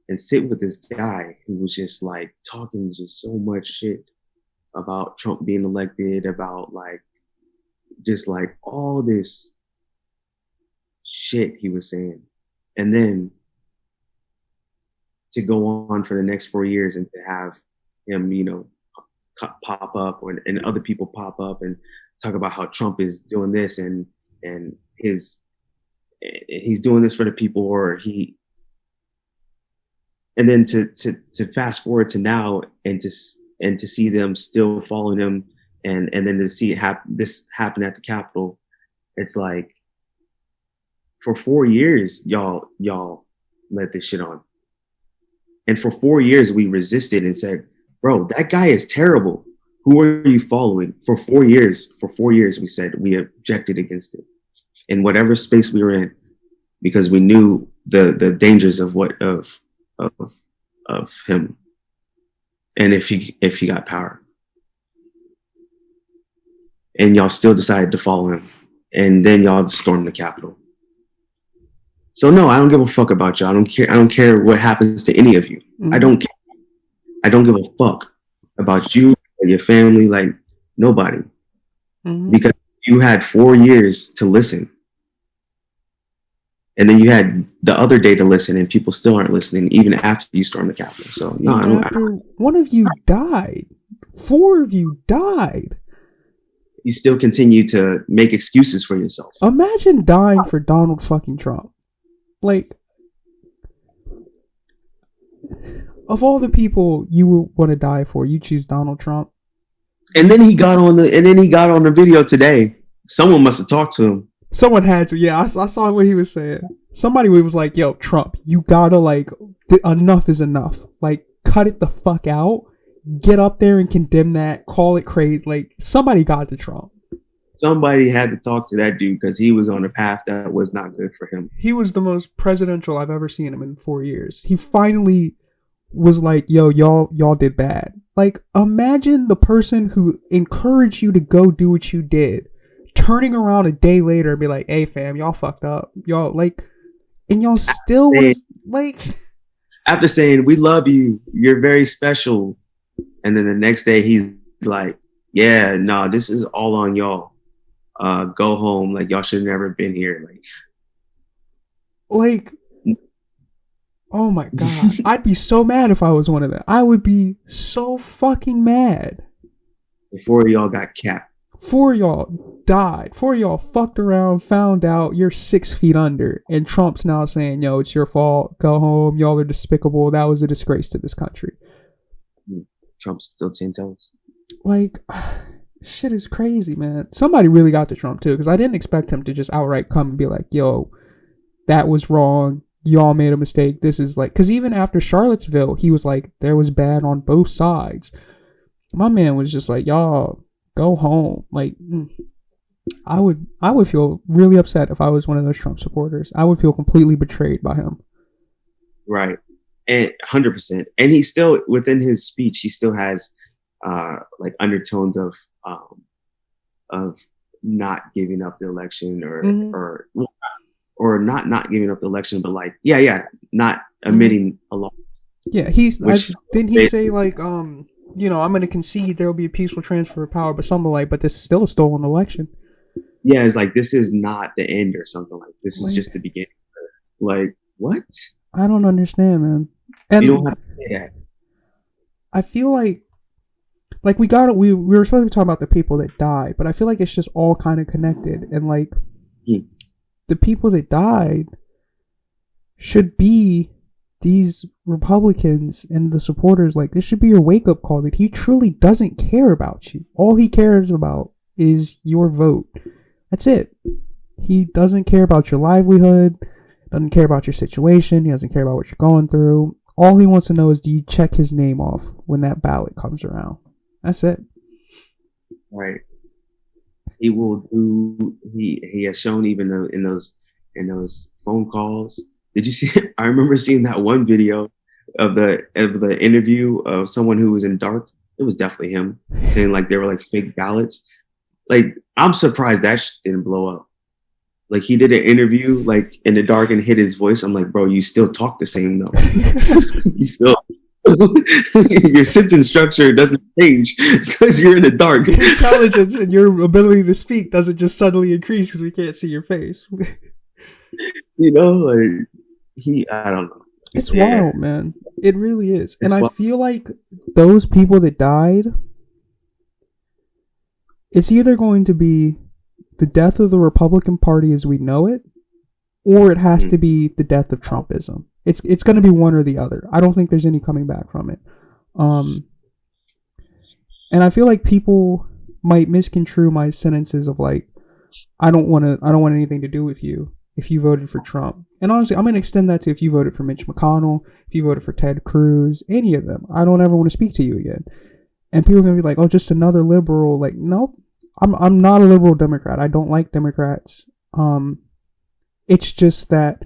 and sit with this guy who was just like talking just so much shit about Trump being elected, about just all this shit he was saying. And then to go on for the next 4 years and to have him, pop up and other people pop up and talk about how Trump is doing this and he's doing this for the people, and then to fast forward to now and to see them still following him and then to see this happen at the Capitol, it's like for 4 years y'all let this shit on, and for 4 years we resisted and said, bro, that guy is terrible. Who are you following? For 4 years we said we objected against it in whatever space we were in, because we knew the dangers of him, and if he got power, and y'all still decided to follow him, and then y'all stormed the Capitol. So no, I don't give a fuck about y'all. I don't care what happens to any of you. Mm-hmm. I don't care. I don't give a fuck about you or your family, like nobody, because you had 4 years to listen. And then you had the other day to listen, and people still aren't listening, even after you stormed the Capitol. So no,
after one of you died, 4 of you died.
You still continue to make excuses for yourself.
Imagine dying for Donald fucking Trump. Like, of all the people you would want to die for, you choose Donald Trump.
And then he got on the video today. Someone must have talked to him.
Someone had to. Yeah, I saw what he was saying. Somebody was like, yo, Trump, you gotta, like, enough is enough. Like, cut it the fuck out. Get up there and condemn that. Call it crazy. Like, somebody got to Trump.
Somebody had to talk to that dude because he was on a path that was not good for him.
He was the most presidential I've ever seen him in 4 years. He finally was like, yo, y'all did bad. Like, imagine the person who encouraged you to go do what you did turning around a day later and be like, hey fam, y'all fucked up. Y'all, like, and y'all still was, like,
after saying, we love you, you're very special. And then the next day he's like, yeah, no, this is all on y'all. Go home. Like, y'all should have never been here.
Like, oh my God. I'd be so mad if I was one of them. I would be so fucking mad.
4 of y'all got capped.
4 of y'all died. 4 of y'all fucked around, found out you're 6 feet under, and Trump's now saying, yo, it's your fault. Go home. Y'all are despicable. That was a disgrace to this country.
Trump's still 10 toes.
Like, shit is crazy, man. Somebody really got to Trump too, because I didn't expect him to just outright come and be like, yo, that was wrong. Y'all made a mistake. This is like, because even after Charlottesville, he was like, there was bad on both sides. My man was just like, y'all go home. Like, I would feel really upset if I was one of those Trump supporters. I would feel completely betrayed by him.
Right. And 100%. And he still, within his speech, he still has like undertones of not giving up the election or not giving up the election, but like, not admitting a loss.
Yeah, didn't he say like, I'm going to concede there will be a peaceful transfer of power, but something like, but this is still a stolen election.
Yeah, it's like, this is not the end or something like this is just the beginning. Like, what? I
don't understand, man. And
you don't have to say that.
I feel like we were supposed to be talking about the people that died, but I feel like it's just all kind of connected. And like the people that died should be these Republicans and the supporters. Like, this should be your wake up call that he truly doesn't care about you. All he cares about is your vote. That's it. He doesn't care about your livelihood, doesn't care about your situation. He doesn't care about what you're going through. All he wants to know is, do you check his name off when that ballot comes around? That's it.
Right. He will do. He has shown even in those phone calls. Did you see? I remember seeing that one video of the interview of someone who was in dark. It was definitely him saying like they were like fake ballots. Like, I'm surprised that didn't blow up. Like, he did an interview like in the dark and hit his voice. I'm like, bro, you still talk the same though. You still. Your sentence structure doesn't change because you're in the dark.
Your intelligence and your ability to speak doesn't just suddenly increase because we can't see your face.
Like I don't know.
It's wild, man. It really is. And I feel like those people that died, it's either going to be the death of the Republican Party as we know it, or it has to be the death of Trumpism. It's going to be one or the other. I don't think there's any coming back from it. And I feel like people might misconstrue my sentences of like, I don't want anything to do with you if you voted for Trump. And honestly, I'm going to extend that to if you voted for Mitch McConnell, if you voted for Ted Cruz, any of them. I don't ever want to speak to you again. And people are going to be like, oh, just another liberal. Like, nope. I'm not a liberal Democrat. I don't like Democrats. It's just that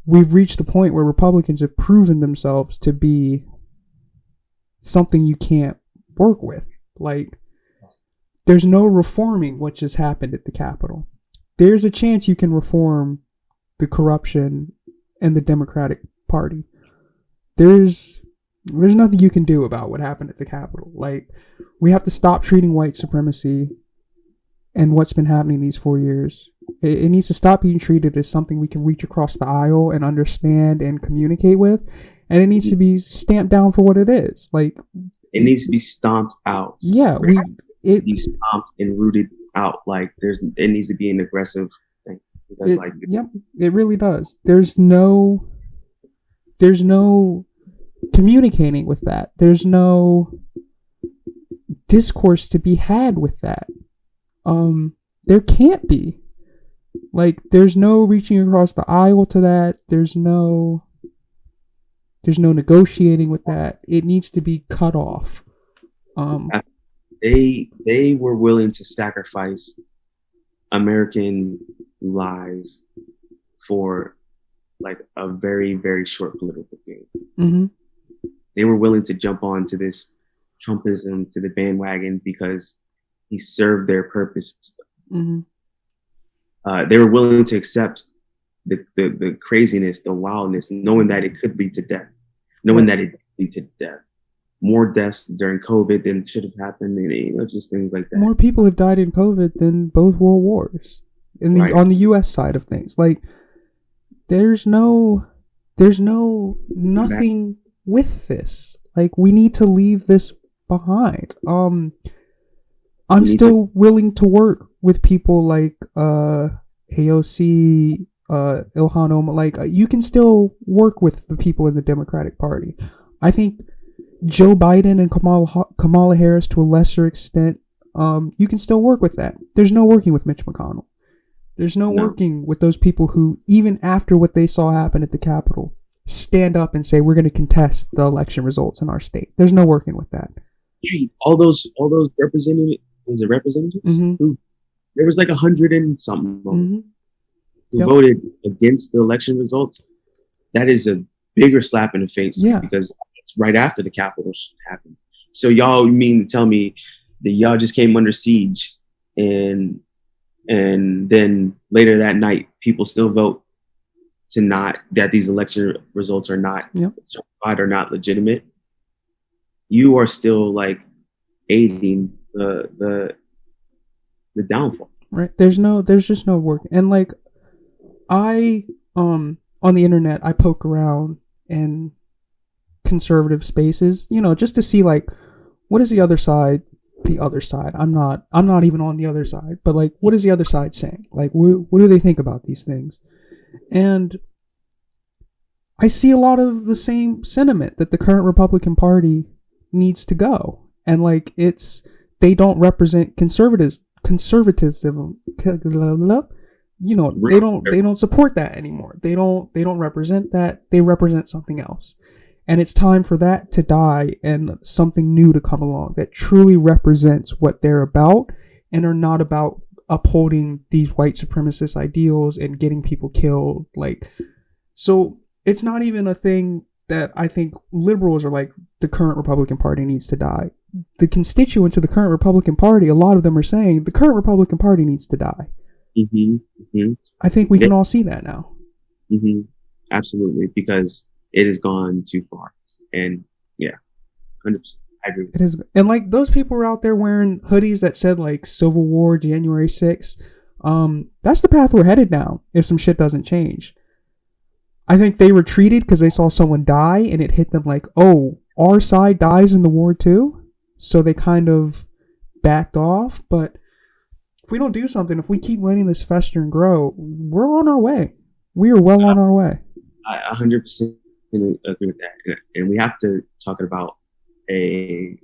we've reached the point where Republicans have proven themselves to be something you can't work with. Like, there's no reforming what just happened at the Capitol. There's a chance you can reform the corruption in the Democratic Party. There's nothing you can do about what happened at the Capitol. Like, we have to stop treating white supremacy and what's been happening these 4 years. It needs to stop being treated as something we can reach across the aisle and understand and communicate with. And it needs to be stamped down for what it is. Like,
it needs to be stomped out.
Yeah,
it be stomped and rooted out. Like, it needs to be an aggressive thing. Because
yep, it really does. There's no communicating with that. There's no discourse to be had with that. There can't be. Like, there's no reaching across the aisle to that. There's no negotiating with that. It needs to be cut off.
They were willing to sacrifice American lives for like a very, very short political game.
Mm-hmm.
They were willing to jump onto this Trumpism, to the bandwagon, because he served their purpose.
Mm-hmm.
They were willing to accept the craziness, the wildness, knowing that it could lead to death, knowing that it could lead to death. More deaths during COVID than should have happened, and just things like that.
More people have died in COVID than both world wars on the U.S. side of things. Like, there's nothing with this. Like, we need to leave this behind. I'm still willing to work with people like AOC, Ilhan Omar. Like, you can still work with the people in the Democratic Party. I think Joe Biden and Kamala Harris to a lesser extent, you can still work with that. There's no working with Mitch McConnell. There's no working with those people who, even after what they saw happen at the Capitol, stand up and say, we're going to contest the election results in our state. There's no working with that.
All those representatives,
Mm-hmm.
There was like 100 and something
Mm-hmm.
who voted against the election results. That is a bigger slap in the face, because it's right after the Capitol happened. So y'all mean to tell me that y'all just came under siege, and then later that night people still vote that these election results are not certified or not legitimate? You are still like aiding the downfall.
Right. There's just no work. And like, I on the internet, I poke around in conservative spaces, just to see like, what is the other side? I'm not even on the other side, but like, what is the other side saying? Like, what do they think about these things? And I see a lot of the same sentiment that the current Republican Party needs to go. And like, they don't represent conservatism. They don't support that anymore. They don't represent that. They represent something else. And it's time for that to die and something new to come along that truly represents what they're about and are not about upholding these white supremacist ideals and getting people killed. Like, so it's not even a thing that I think liberals are like, the current Republican Party needs to die. The constituents of the current Republican Party, a lot of them are saying the current Republican Party needs to die.
Mm-hmm. Mm-hmm.
I think we can all see that now.
Mm-hmm. Absolutely, because it has gone too far. And 100%. I agree.
It is, and like, those people were out there wearing hoodies that said like Civil War, January 6th. That's the path we're headed down if some shit doesn't change. I think they retreated because they saw someone die and it hit them like, oh, our side dies in the war too. So they kind of backed off, but if we don't do something, if we keep letting this fester and grow, we're on our way. We are well on our way.
I 100% agree with that. And we have to talk about a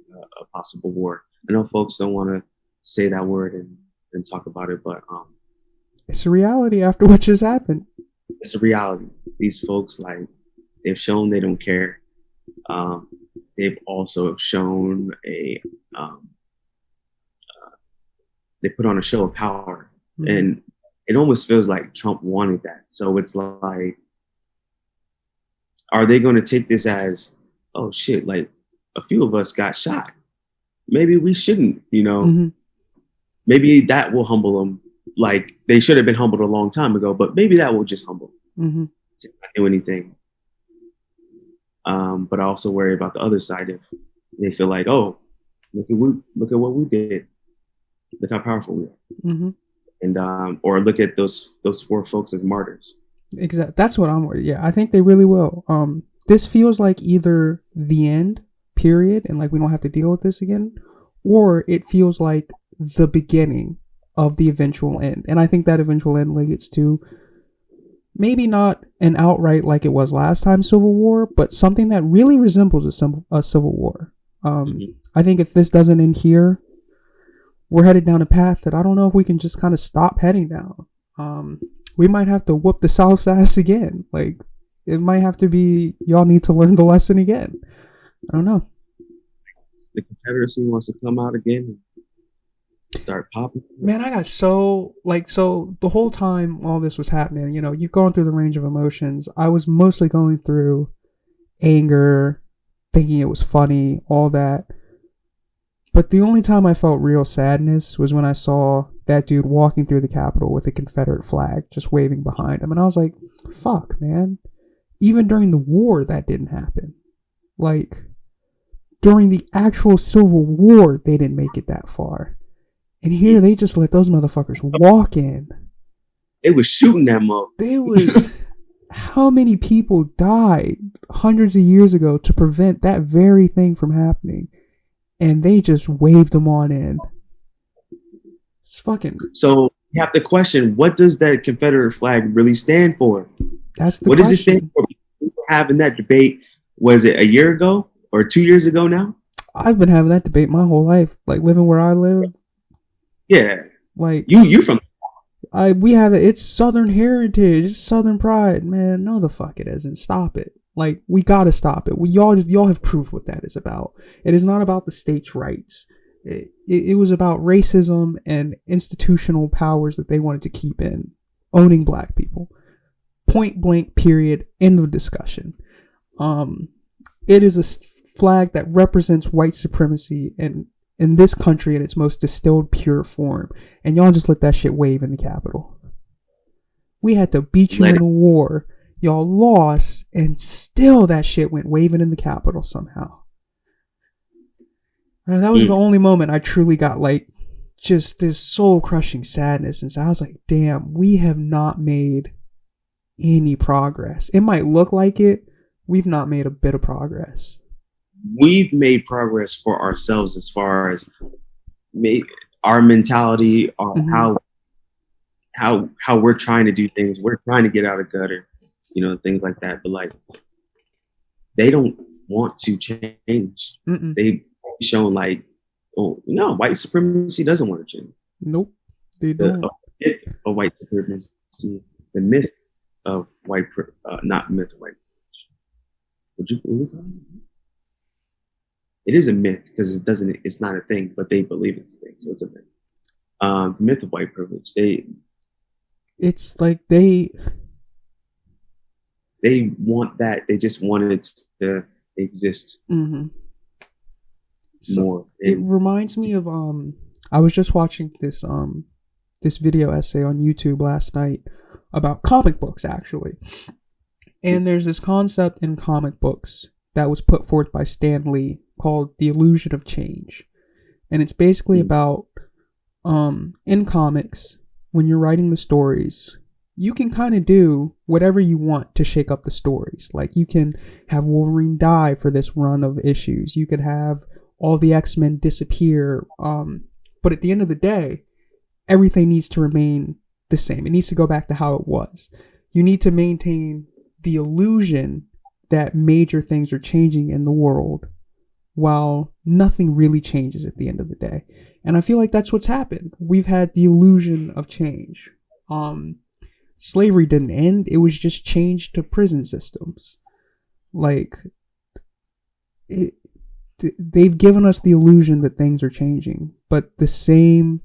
possible war. I know folks don't want to say that word and talk about it, but
it's a reality after what just happened.
It's a reality. These folks, like, they've shown they don't care. They've also shown they put on a show of power. Mm-hmm. And it almost feels like Trump wanted that. So it's like, are they going to take this as, oh shit, like a few of us got shot. Maybe we shouldn't, mm-hmm. Maybe that will humble them. Like, they should have been humbled a long time ago, but maybe that will just humble
mm-hmm.
to not do anything. But I also worry about the other side. If they feel like, oh, look at what we did. Look how powerful we are.
Mm-hmm.
And or look at those 4 folks as martyrs.
Exactly. That's what I'm worried. Yeah, I think they really will. This feels like either the end, period, and like we don't have to deal with this again, or it feels like the beginning of the eventual end. And I think that eventual end leads to maybe not an outright like it was last time Civil War, but something that really resembles a Civil War.
Mm-hmm.
I think if this doesn't end here, we're headed down a path that I don't know if we can just kind of stop heading down. We might have to whoop the South's ass again. Like, it might have to be, y'all need to learn the lesson again. I don't know.
The Confederacy wants to come out again and start popping.
Man, I got so the whole time all this was happening, you're going through the range of emotions. I was mostly going through anger, thinking it was funny, all that. But the only time I felt real sadness was when I saw that dude walking through the Capitol with a Confederate flag just waving behind him. And I was like, fuck, man. Even during the war, that didn't happen. Like, during the actual Civil War, they didn't make it that far. And here, they just let those motherfuckers walk in.
They was shooting that mother.
They would... How many people died hundreds of years ago to prevent that very thing from happening? And they just waved them on in. It's fucking...
So you have to question, what does that Confederate flag really stand for?
That's the
What
question.
Does it stand for? We were having that debate, was it a year ago or 2 years ago now?
I've been having that debate my whole life. Like, living where I live.
Yeah.
Like...
You from...
we have it. It's Southern heritage. It's Southern pride. Man, no the fuck it isn't. Stop it. Like, we gotta stop it. Y'all have proved what that is about. It is not about the states' rights. It was about racism and institutional powers that they wanted to keep in. Owning black people. Point blank, period. End of discussion. It is a flag that represents white supremacy in this country in its most distilled, pure form. And y'all just let that shit wave in the Capitol. We had to beat you in a war. Y'all lost, and still that shit went waving in the Capitol somehow. And that was the only moment I truly got, like, just this soul-crushing sadness. And so I was like, damn, we have not made any progress. It might look like it. We've not made a bit of progress.
We've made progress for ourselves as far as our mentality, or how we're trying to do things. We're trying to get out of gutter, things like that. But like, they don't want to change.
Mm-mm.
They've shown like, oh no, white supremacy doesn't want to change.
Nope, they don't.
The myth of white supremacy, the myth of not myth of white. Would you believe that? It is a myth because it's not a thing, but they believe it's a thing, so it's a myth. The myth of white privilege.
It's like they
want that. They just want it to exist more.
It reminds me of I was just watching this video essay on YouTube last night about comic books, actually. And there's this concept in comic books that was put forth by Stan Lee called the illusion of change. And it's basically about in comics, when you're writing the stories, you can kind of do whatever you want to shake up the stories. Like, you can have Wolverine die for this run of issues. You could have all the X-Men disappear But at the end of the day, everything needs to remain the same. It needs to go back to how it was. You need to maintain the illusion that major things are changing in the world while nothing really changes at the end of the day. And I feel like that's what's happened. We've had the illusion of change. Slavery didn't end. It was just changed to prison systems. Like, they've given us the illusion that things are changing, but the same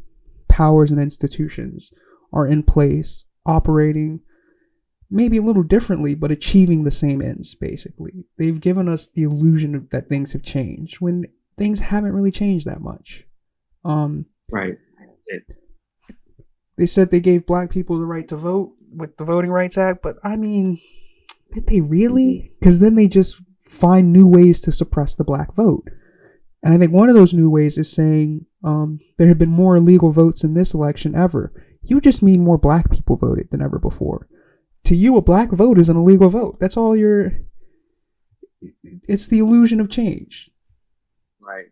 powers and institutions are in place, operating maybe a little differently, but achieving the same ends, basically. They've given us the illusion that things have changed when things haven't really changed that much.
Right.
They said they gave black people the right to vote with the Voting Rights Act, but I mean, did they really? Because then they just find new ways to suppress the black vote. And I think one of those new ways is saying there have been more illegal votes in this election ever. You just mean more black people voted than ever before. To you, a black vote is an illegal vote. That's all it's the illusion of change.
Right.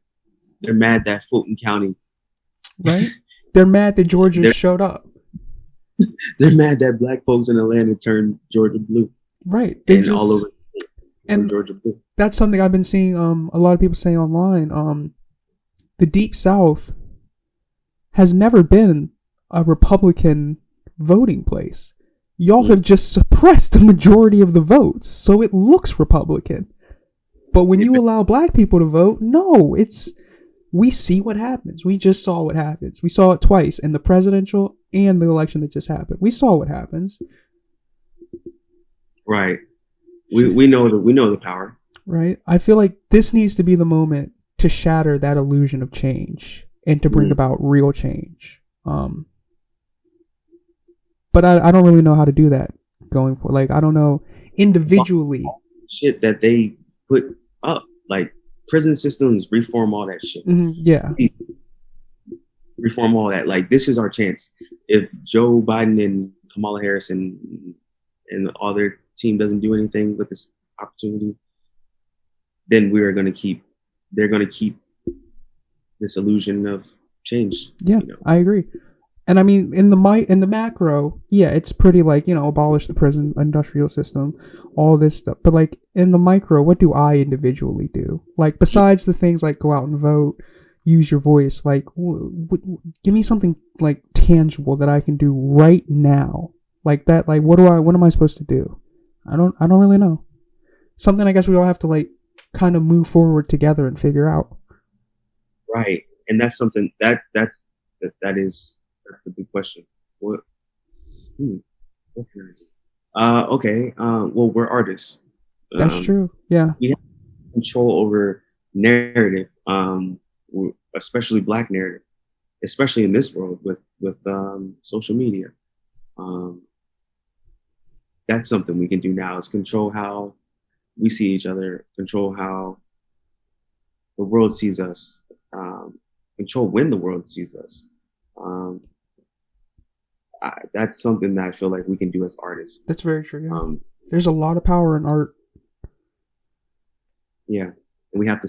They're mad that Fulton County.
Right? They're mad that Georgia showed up.
They're mad that black folks in Atlanta turned Georgia blue.
Right.
And just, all over
and
Georgia blue. That's
something I've been seeing a lot of people say online. The Deep South has never been a Republican voting place. Y'all have just suppressed the majority of the votes, so it looks Republican. But when you allow black people to vote, no, we see what happens. We just saw what happens. We saw it twice in the presidential and the election that just happened. We saw what happens.
Right. We know the power.
Right. I feel like this needs to be the moment to shatter that illusion of change and to bring about real change. But I don't really know how to do that going forward. Like, I don't know individually.
Shit that they put up, like prison systems, reform all that shit.
Mm-hmm, yeah.
Reform all that. Like, this is our chance. If Joe Biden and Kamala Harris and all their team doesn't do anything with this opportunity, then they're going to keep this illusion of change.
Yeah, I agree. And I mean, in the macro, yeah, it's pretty like, abolish the prison industrial system, all this stuff. But like in the micro, what do I individually do? Like, besides the things like go out and vote, use your voice, like give me something like tangible that I can do right now. Like that, like what am I supposed to do? I don't really know. Something I guess we all have to like kind of move forward together and figure out.
Right. And that's something that's the big question. What can I do? Okay. Well, we're artists.
That's true. Yeah.
We have control over narrative, especially Black narrative, especially in this world with social media. That's something we can do now, is control how we see each other, control how the world sees us, control when the world sees us. That's something that I feel like we can do as artists.
That's very true. Yeah. There's a lot of power in art.
Yeah, and we have to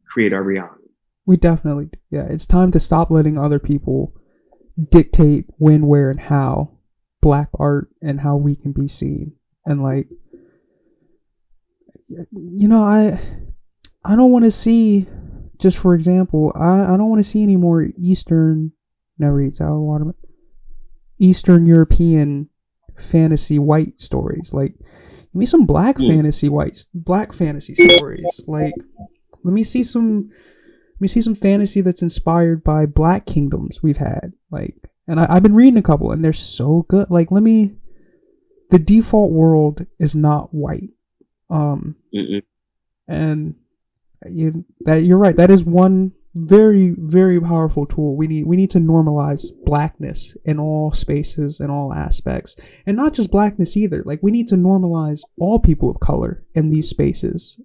create our reality.
We definitely do. Yeah, it's time to stop letting other people dictate when, where, and how Black art and how we can be seen. And like, I don't want to see. Just for example, I don't want to see any more Eastern European fantasy white stories. Like, give me some black fantasy stories. Like, let me see some fantasy that's inspired by Black kingdoms we've had. Like, and I've been reading a couple, and they're so good. Like, the default world is not white. And you're right. That is one very, very powerful tool. We need to normalize Blackness in all spaces and all aspects, and not just Blackness either. Like, we need to normalize all people of color in these spaces.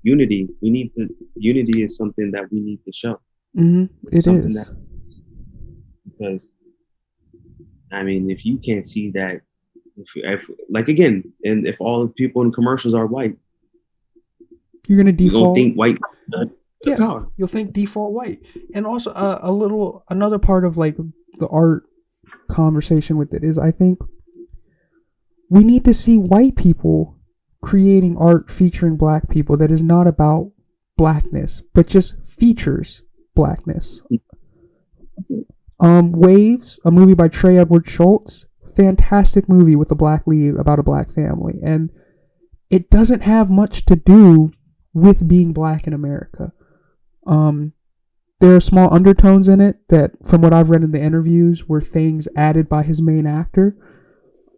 Unity. Unity is something that we need to show.
Mm-hmm. It is.
Because, I mean, if you can't see that, if like again, and if all the people in commercials are white,
You're gonna
You're
default.
gonna think white.
Yeah,
Power.
you'll think default white. And also another part of like the art conversation with it is I think we need to see white people creating art featuring black people that is not about blackness, but just features blackness. Waves, a movie by Trey Edward Schultz, fantastic movie with a black lead about a black family, and it doesn't have much to do with being black in America. There are small undertones in it that, from what I've read in the interviews, were things added by his main actor.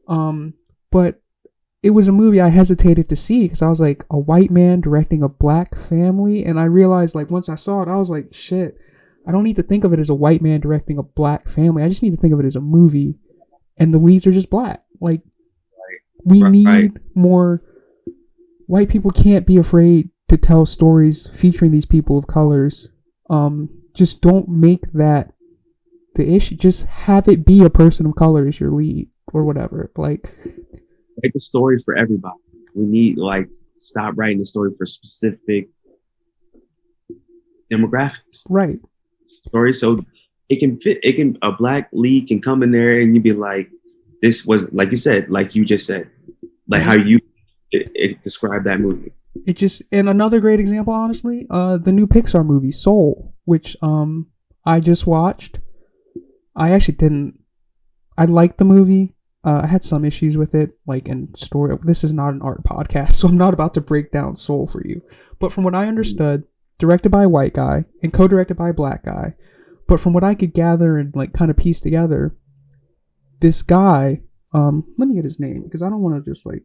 But it was a movie I hesitated to see because I was like, a white man directing a black family, and I realized like once I saw it, I was like, shit, I don't need to think of it as a white man directing a black family. I just need to think of it as a movie, and the leads are just black. Like, we need more. White people can't be afraid to tell stories featuring these people of colors. Just don't make that the issue. Just have it be a person of color as your lead or whatever. Like,
write the story for everybody. We need stop writing the story for specific demographics.
Right.
Story so it can fit. A black lead can come in there and you'd be like, this was like you said, like you just said, like how you it described that movie.
It just, and another great example, honestly, the new Pixar movie Soul, which I just watched. I liked the movie. I had some issues with it, like in story. This is not an art podcast, so I'm not about to break down Soul for you. But from what I understood, directed by a white guy and co-directed by a black guy. But from what I could gather and like kind of piece together, this guy, let me get his name because I don't want to just like.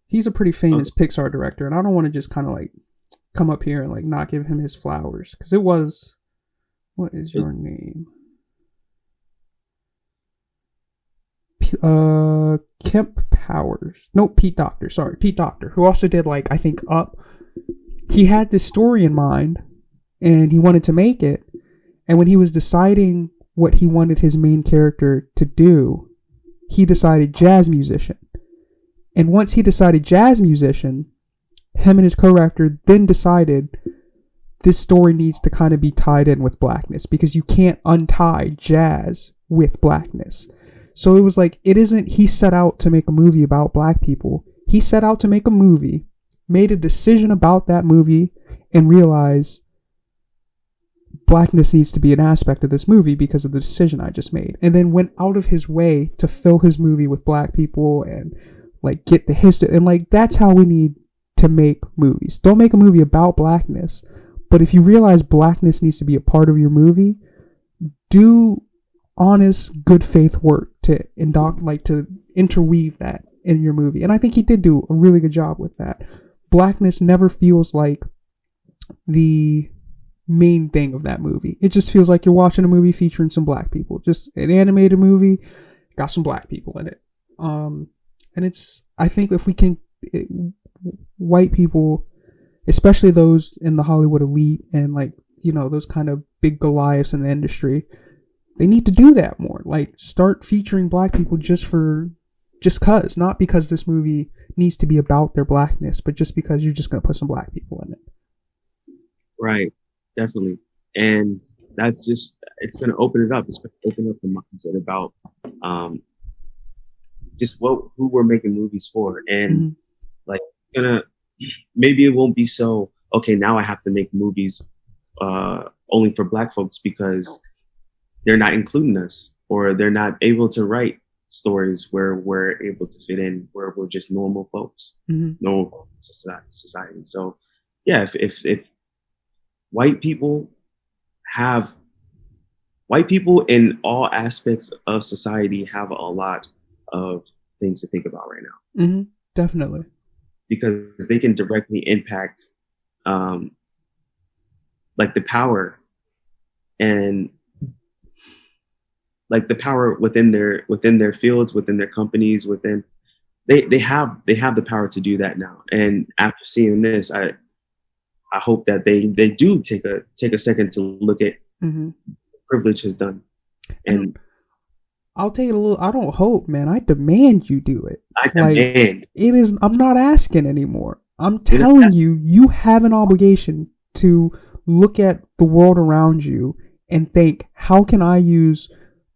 He's a pretty famous Pixar director, and I don't want to just kind of like come up here and like not give him his flowers because it was. What is your name? Kemp Powers. No, Pete Docter. Sorry, Pete Docter, who also did like I think Up. He had this story in mind, and he wanted to make it. And when he was deciding what he wanted his main character to do, he decided jazz musician. And once he decided jazz musician, him and his co-actor then decided this story needs to kind of be tied in with blackness because you can't untie jazz with blackness. So it was like, it isn't he set out to make a movie about black people. He set out to make a movie, made a decision about that movie, and realized blackness needs to be an aspect of this movie because of the decision I just made. And then went out of his way to fill his movie with black people and like get the history, and like that's how we need to make movies. Don't make a movie about blackness, but if you realize blackness needs to be a part of your movie, do honest, good faith work to interweave that in your movie. And I think he did do a really good job with that. Blackness never feels like the main thing of that movie. It just feels like you're watching a movie featuring some black people. Just an animated movie, got some black people in it. And it's, I think if we can, white people, especially those in the Hollywood elite and like, you know, those kind of big Goliaths in the industry, they need to do that more. Like start featuring black people just cause, not because this movie needs to be about their blackness, but just because you're just going to put some black people in it. Right.
Definitely. And that's just, it's going to open it up. It's going to open up the mindset about, just who we're making movies for, and like maybe it won't be so okay. Now I have to make movies only for black folks because they're not including us, or they're not able to write stories where we're able to fit in, where we're just normal folks, normal society. So yeah, if white people in all aspects of society have a lot of things to think about right now.
Definitely.
Because they can directly impact like the power and like the power within their fields, within their companies, within they have the power to do that now. And after seeing this, I hope that they do take a second to look at what privilege has done. And
I'll take it a little. I don't hope, man. I demand you do it.
I demand.
It is. I'm not asking anymore. I'm telling you, you have an obligation to look at the world around you and think, how can I use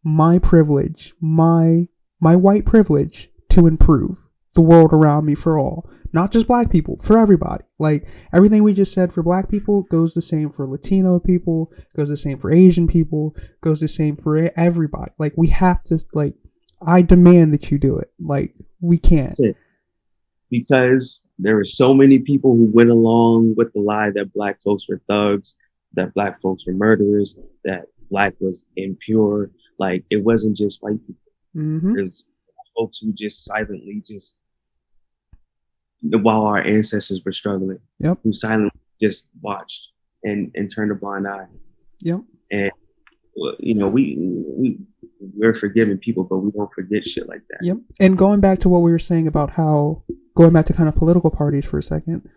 my privilege, my white privilege, to improve the world around me for all, not just black people, for everybody. Like everything we just said for black people goes the same for Latino people, goes the same for Asian people, goes the same for everybody. Like we have to, like, I demand that you do it. Like we can't.
That's it. Because there were so many people who went along with the lie that black folks were thugs, that black folks were murderers, that black was impure. Like it wasn't just white people.
Mm-hmm.
There's folks who just silently just, while our ancestors were struggling,
yep,
who silently just watched and turned a blind eye.
Yep.
And you know, we're forgiving people, but we don't forget shit like that.
Yep. And going back to what we were saying about how, going back to kind of political parties for a second,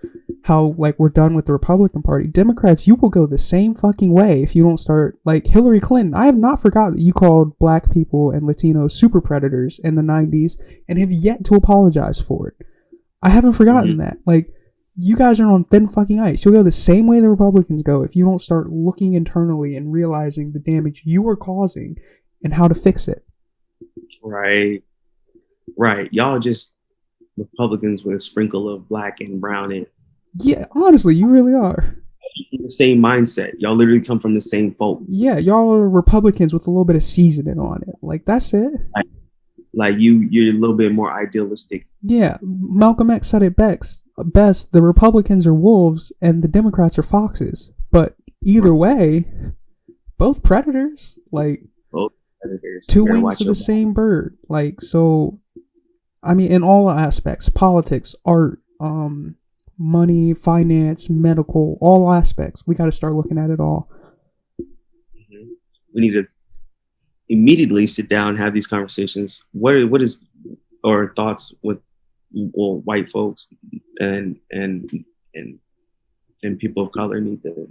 how like we're done with the Republican Party. Democrats, you will go the same fucking way if you don't start, like Hillary Clinton. I have not forgotten that you called black people and Latinos super predators in the 90s and have yet to apologize for it. I haven't forgotten that. Like, you guys are on thin fucking ice. You'll go the same way the Republicans go if you don't start looking internally and realizing the damage you are causing and how to fix it.
Right. Y'all just Republicans with a sprinkle of black and brown in.
Yeah, honestly, you really are.
The same mindset. Y'all literally come from the same folk.
Yeah, y'all are Republicans with a little bit of seasoning on it. Like, that's it.
Like you're a little bit more idealistic.
Yeah, Malcolm X said it best. The Republicans are wolves and the Democrats are foxes. But either way, both predators. Like,
both predators.
Two wings of the same bird. Like, so, I mean, in all aspects, politics, art, money, finance, medical, all aspects, we got to start looking at it all.
We need to immediately sit down and have these conversations. What is our thoughts with white folks and people of color need to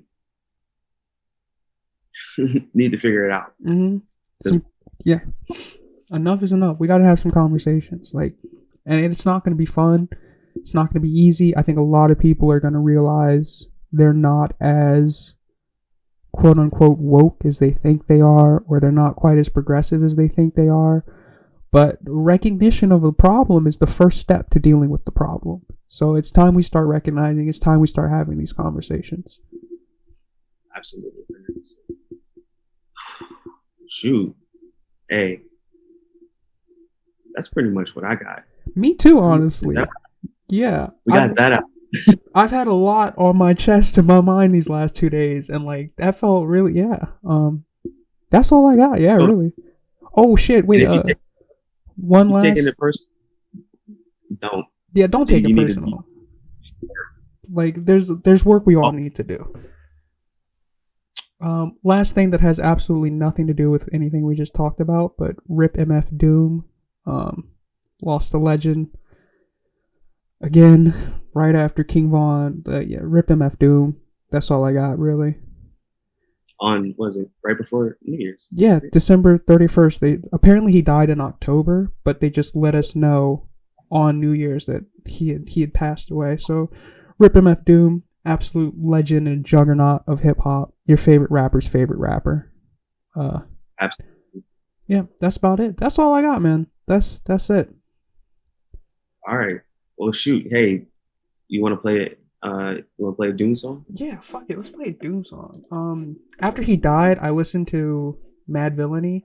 figure it out.
Yeah, enough is enough. We got to have some conversations. Like, and it's not going to be fun. It's not going to be easy. I think a lot of people are going to realize they're not as quote unquote woke as they think they are, or they're not quite as progressive as they think they are. But recognition of a problem is the first step to dealing with the problem. So it's time we start recognizing, it's time we start having these conversations.
Absolutely. Shoot. Hey, that's pretty much what I got.
Me too, honestly. Yeah.
We got that out.
I've had a lot on my chest and my mind these last 2 days, and like that felt really, that's all I got. Yeah, really. Oh shit! Wait, one last.
Taking it personal? Don't.
Yeah, don't take it personal. Like, there's work we all need to do. Last thing that has absolutely nothing to do with anything we just talked about, but rip MF Doom, lost a legend. Again, right after King Von, rip MF Doom. That's all I got, really.
On, was it right before New Year's?
Yeah, December 31st. Apparently he died in October, but they just let us know on New Year's that he had passed away. So, rip MF Doom, absolute legend and juggernaut of hip hop. Your favorite rapper's favorite rapper.
Absolutely.
Yeah, that's about it. That's all I got, man. That's it.
All right. Well, shoot. Hey, you want to play it? You want to play a Doom song?
Yeah, fuck it. Let's play a Doom song. After he died, I listened to Mad Villainy.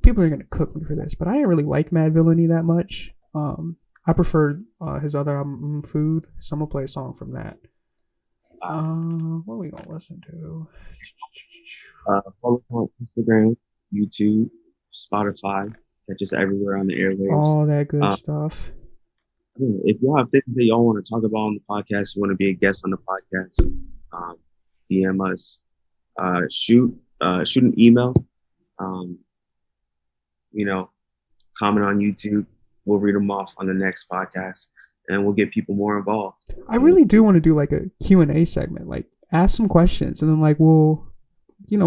People are gonna cook me for this, but I didn't really like Mad Villainy that much. I preferred his other album, Food. So I'm gonna play a song from that. What are we gonna listen to?
Follow on Instagram, YouTube, Spotify. They're just everywhere on the airwaves.
All that good stuff.
If y'all have things that y'all want to talk about on the podcast, you want to be a guest on the podcast, DM us, shoot an email, comment on YouTube. We'll read them off on the next podcast, and we'll get people more involved.
I really do want to do like a Q&A segment, like ask some questions, and then like we'll give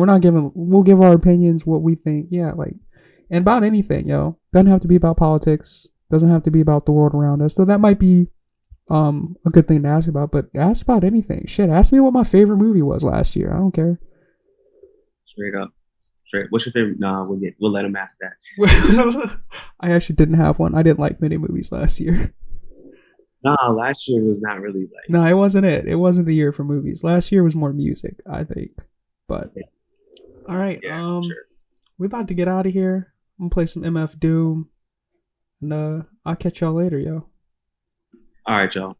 our opinions, what we think, and about anything, doesn't have to be about politics. Doesn't have to be about the world around us. So that might be a good thing to ask about, but ask about anything. Shit, ask me what my favorite movie was last year. I don't care.
Straight up. What's your favorite? Nah, we'll let him ask that.
I actually didn't have one. I didn't like many movies last year.
Nah, last year was not really like.
No, it wasn't it. It wasn't the year for movies. Last year was more music, I think. But all right,
sure.
we're about to get out of here. I'm gonna play some MF Doom, and I'll catch y'all later, yo.
All right, y'all.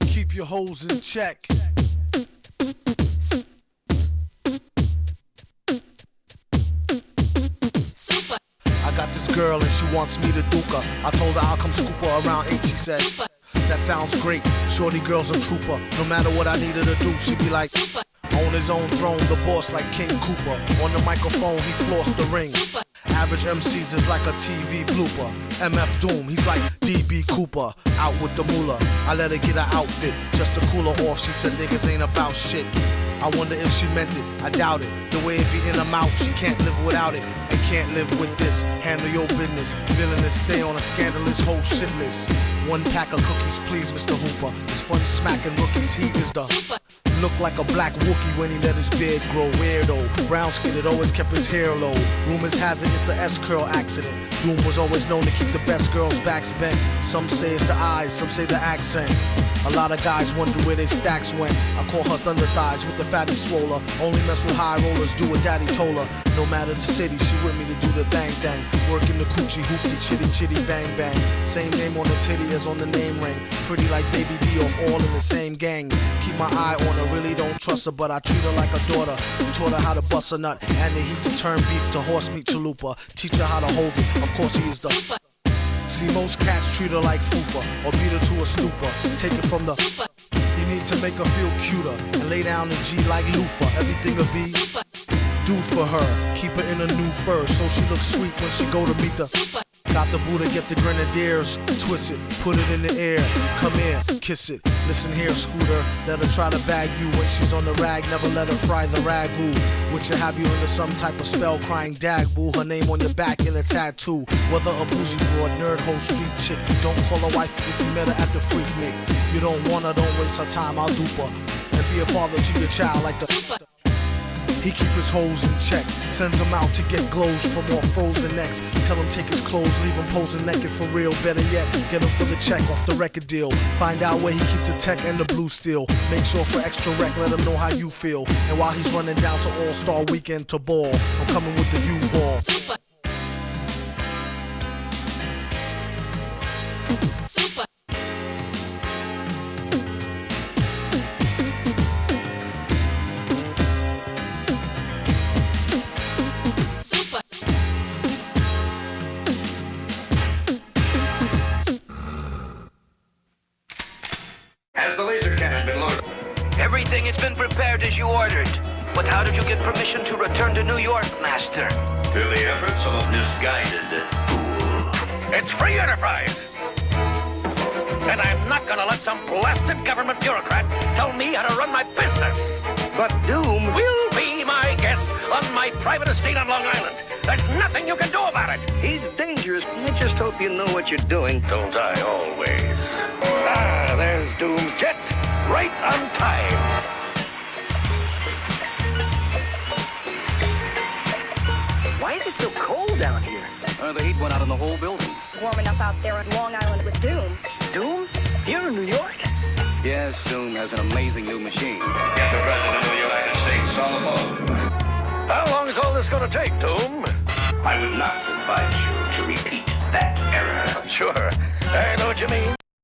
Keep your hoes in check. I got this girl and she wants me to duke her. I told her I'll come scoop her around 8, she said. That sounds great, shorty girl's a trooper. No matter what I needed to do, she'd be like, on his own throne, the boss like King Cooper. On the microphone, he flossed the ring. Average MCs is like a TV blooper. MF Doom, he's like DB Cooper. Out with the moolah, I let her get her outfit just to cool her off. She said niggas ain't about shit. I wonder if she meant it, I doubt it. The way it be in her mouth, she can't live without it. And can't live with this, handle your business. Villainous, stay on a scandalous whole shit list. 1 pack of cookies, please, Mr. Hooper. It's fun smacking rookies, he is the look like a black Wookie when he let his beard grow. Weirdo, brown skinned, always kept his hair low. Rumors has it it's a S-curl accident. Doom was always known to keep the best girls' backs bent. Some say it's the eyes, some say the accent. A lot of guys wonder where their stacks went. I call her thunder thighs with the fatty swoller. Only mess with high rollers, do what daddy told her. No matter the city, she with me to do the thang thang. Working the coochie hoopty chitty chitty bang bang. Same name on the titty as on the name ring. Pretty like Baby D off all in the same gang. Keep my eye on her, really don't trust her, but I treat her like a daughter. Taught her how to bust a nut and the heat to turn beef to horse meat chalupa. Teach her how to hold it, of course he is the. See, most cats treat her like fupa or beat her to a stupor. Take it from the. You need to make her feel cuter and lay down in G like loofah. Everything will be do for her. Keep her in a new fur so she looks sweet when she go to meet the. Got the Buddha, get the grenadiers, twist it, put it in the air, come here, kiss it. Listen here, Scooter, let her try to bag you when she's on the rag, never let her fry the ragu. Which will have you into some type of spell crying dag boo. Her name on your back in a tattoo. Whether a bougie broad, nerd hoe, street chick, don't call her wife if you met her at the freak nick. You don't want her, don't waste her time, I'll dupe her. And be a father to your child like the. He keep his hoes in check, sends them out to get glows from all frozen necks. Tell him take his clothes, leave him posing naked for real. Better yet, get him for the check off the record deal. Find out where he keep the tech and the blue steel. Make sure for extra rec, let him know how you feel. And while he's running down to All-Star Weekend to ball, I'm coming with the U-Haul.
Has the laser cannon been loaded?
Everything has been prepared as you ordered. But how did you get permission to return to New York, Master?
Through the efforts of a misguided fool.
It's free enterprise! And I'm not gonna let some blasted government bureaucrat tell me how to run my business! But Doom will be my guest on my private estate on Long Island. There's nothing you can do about it!
He's dangerous. I just hope you know what you're doing.
Don't I always? Ah, there's Doom's jet, right on time.
Why is it so cold down here?
The heat went out in the whole building.
Warm enough out there on Long Island with Doom.
Doom? Here in New York?
Yes, Doom has an amazing new machine.
Get the President of the United States on the phone.
How long is all this gonna take, Doom?
I would not advise you to repeat that error.
Sure, I know what you mean.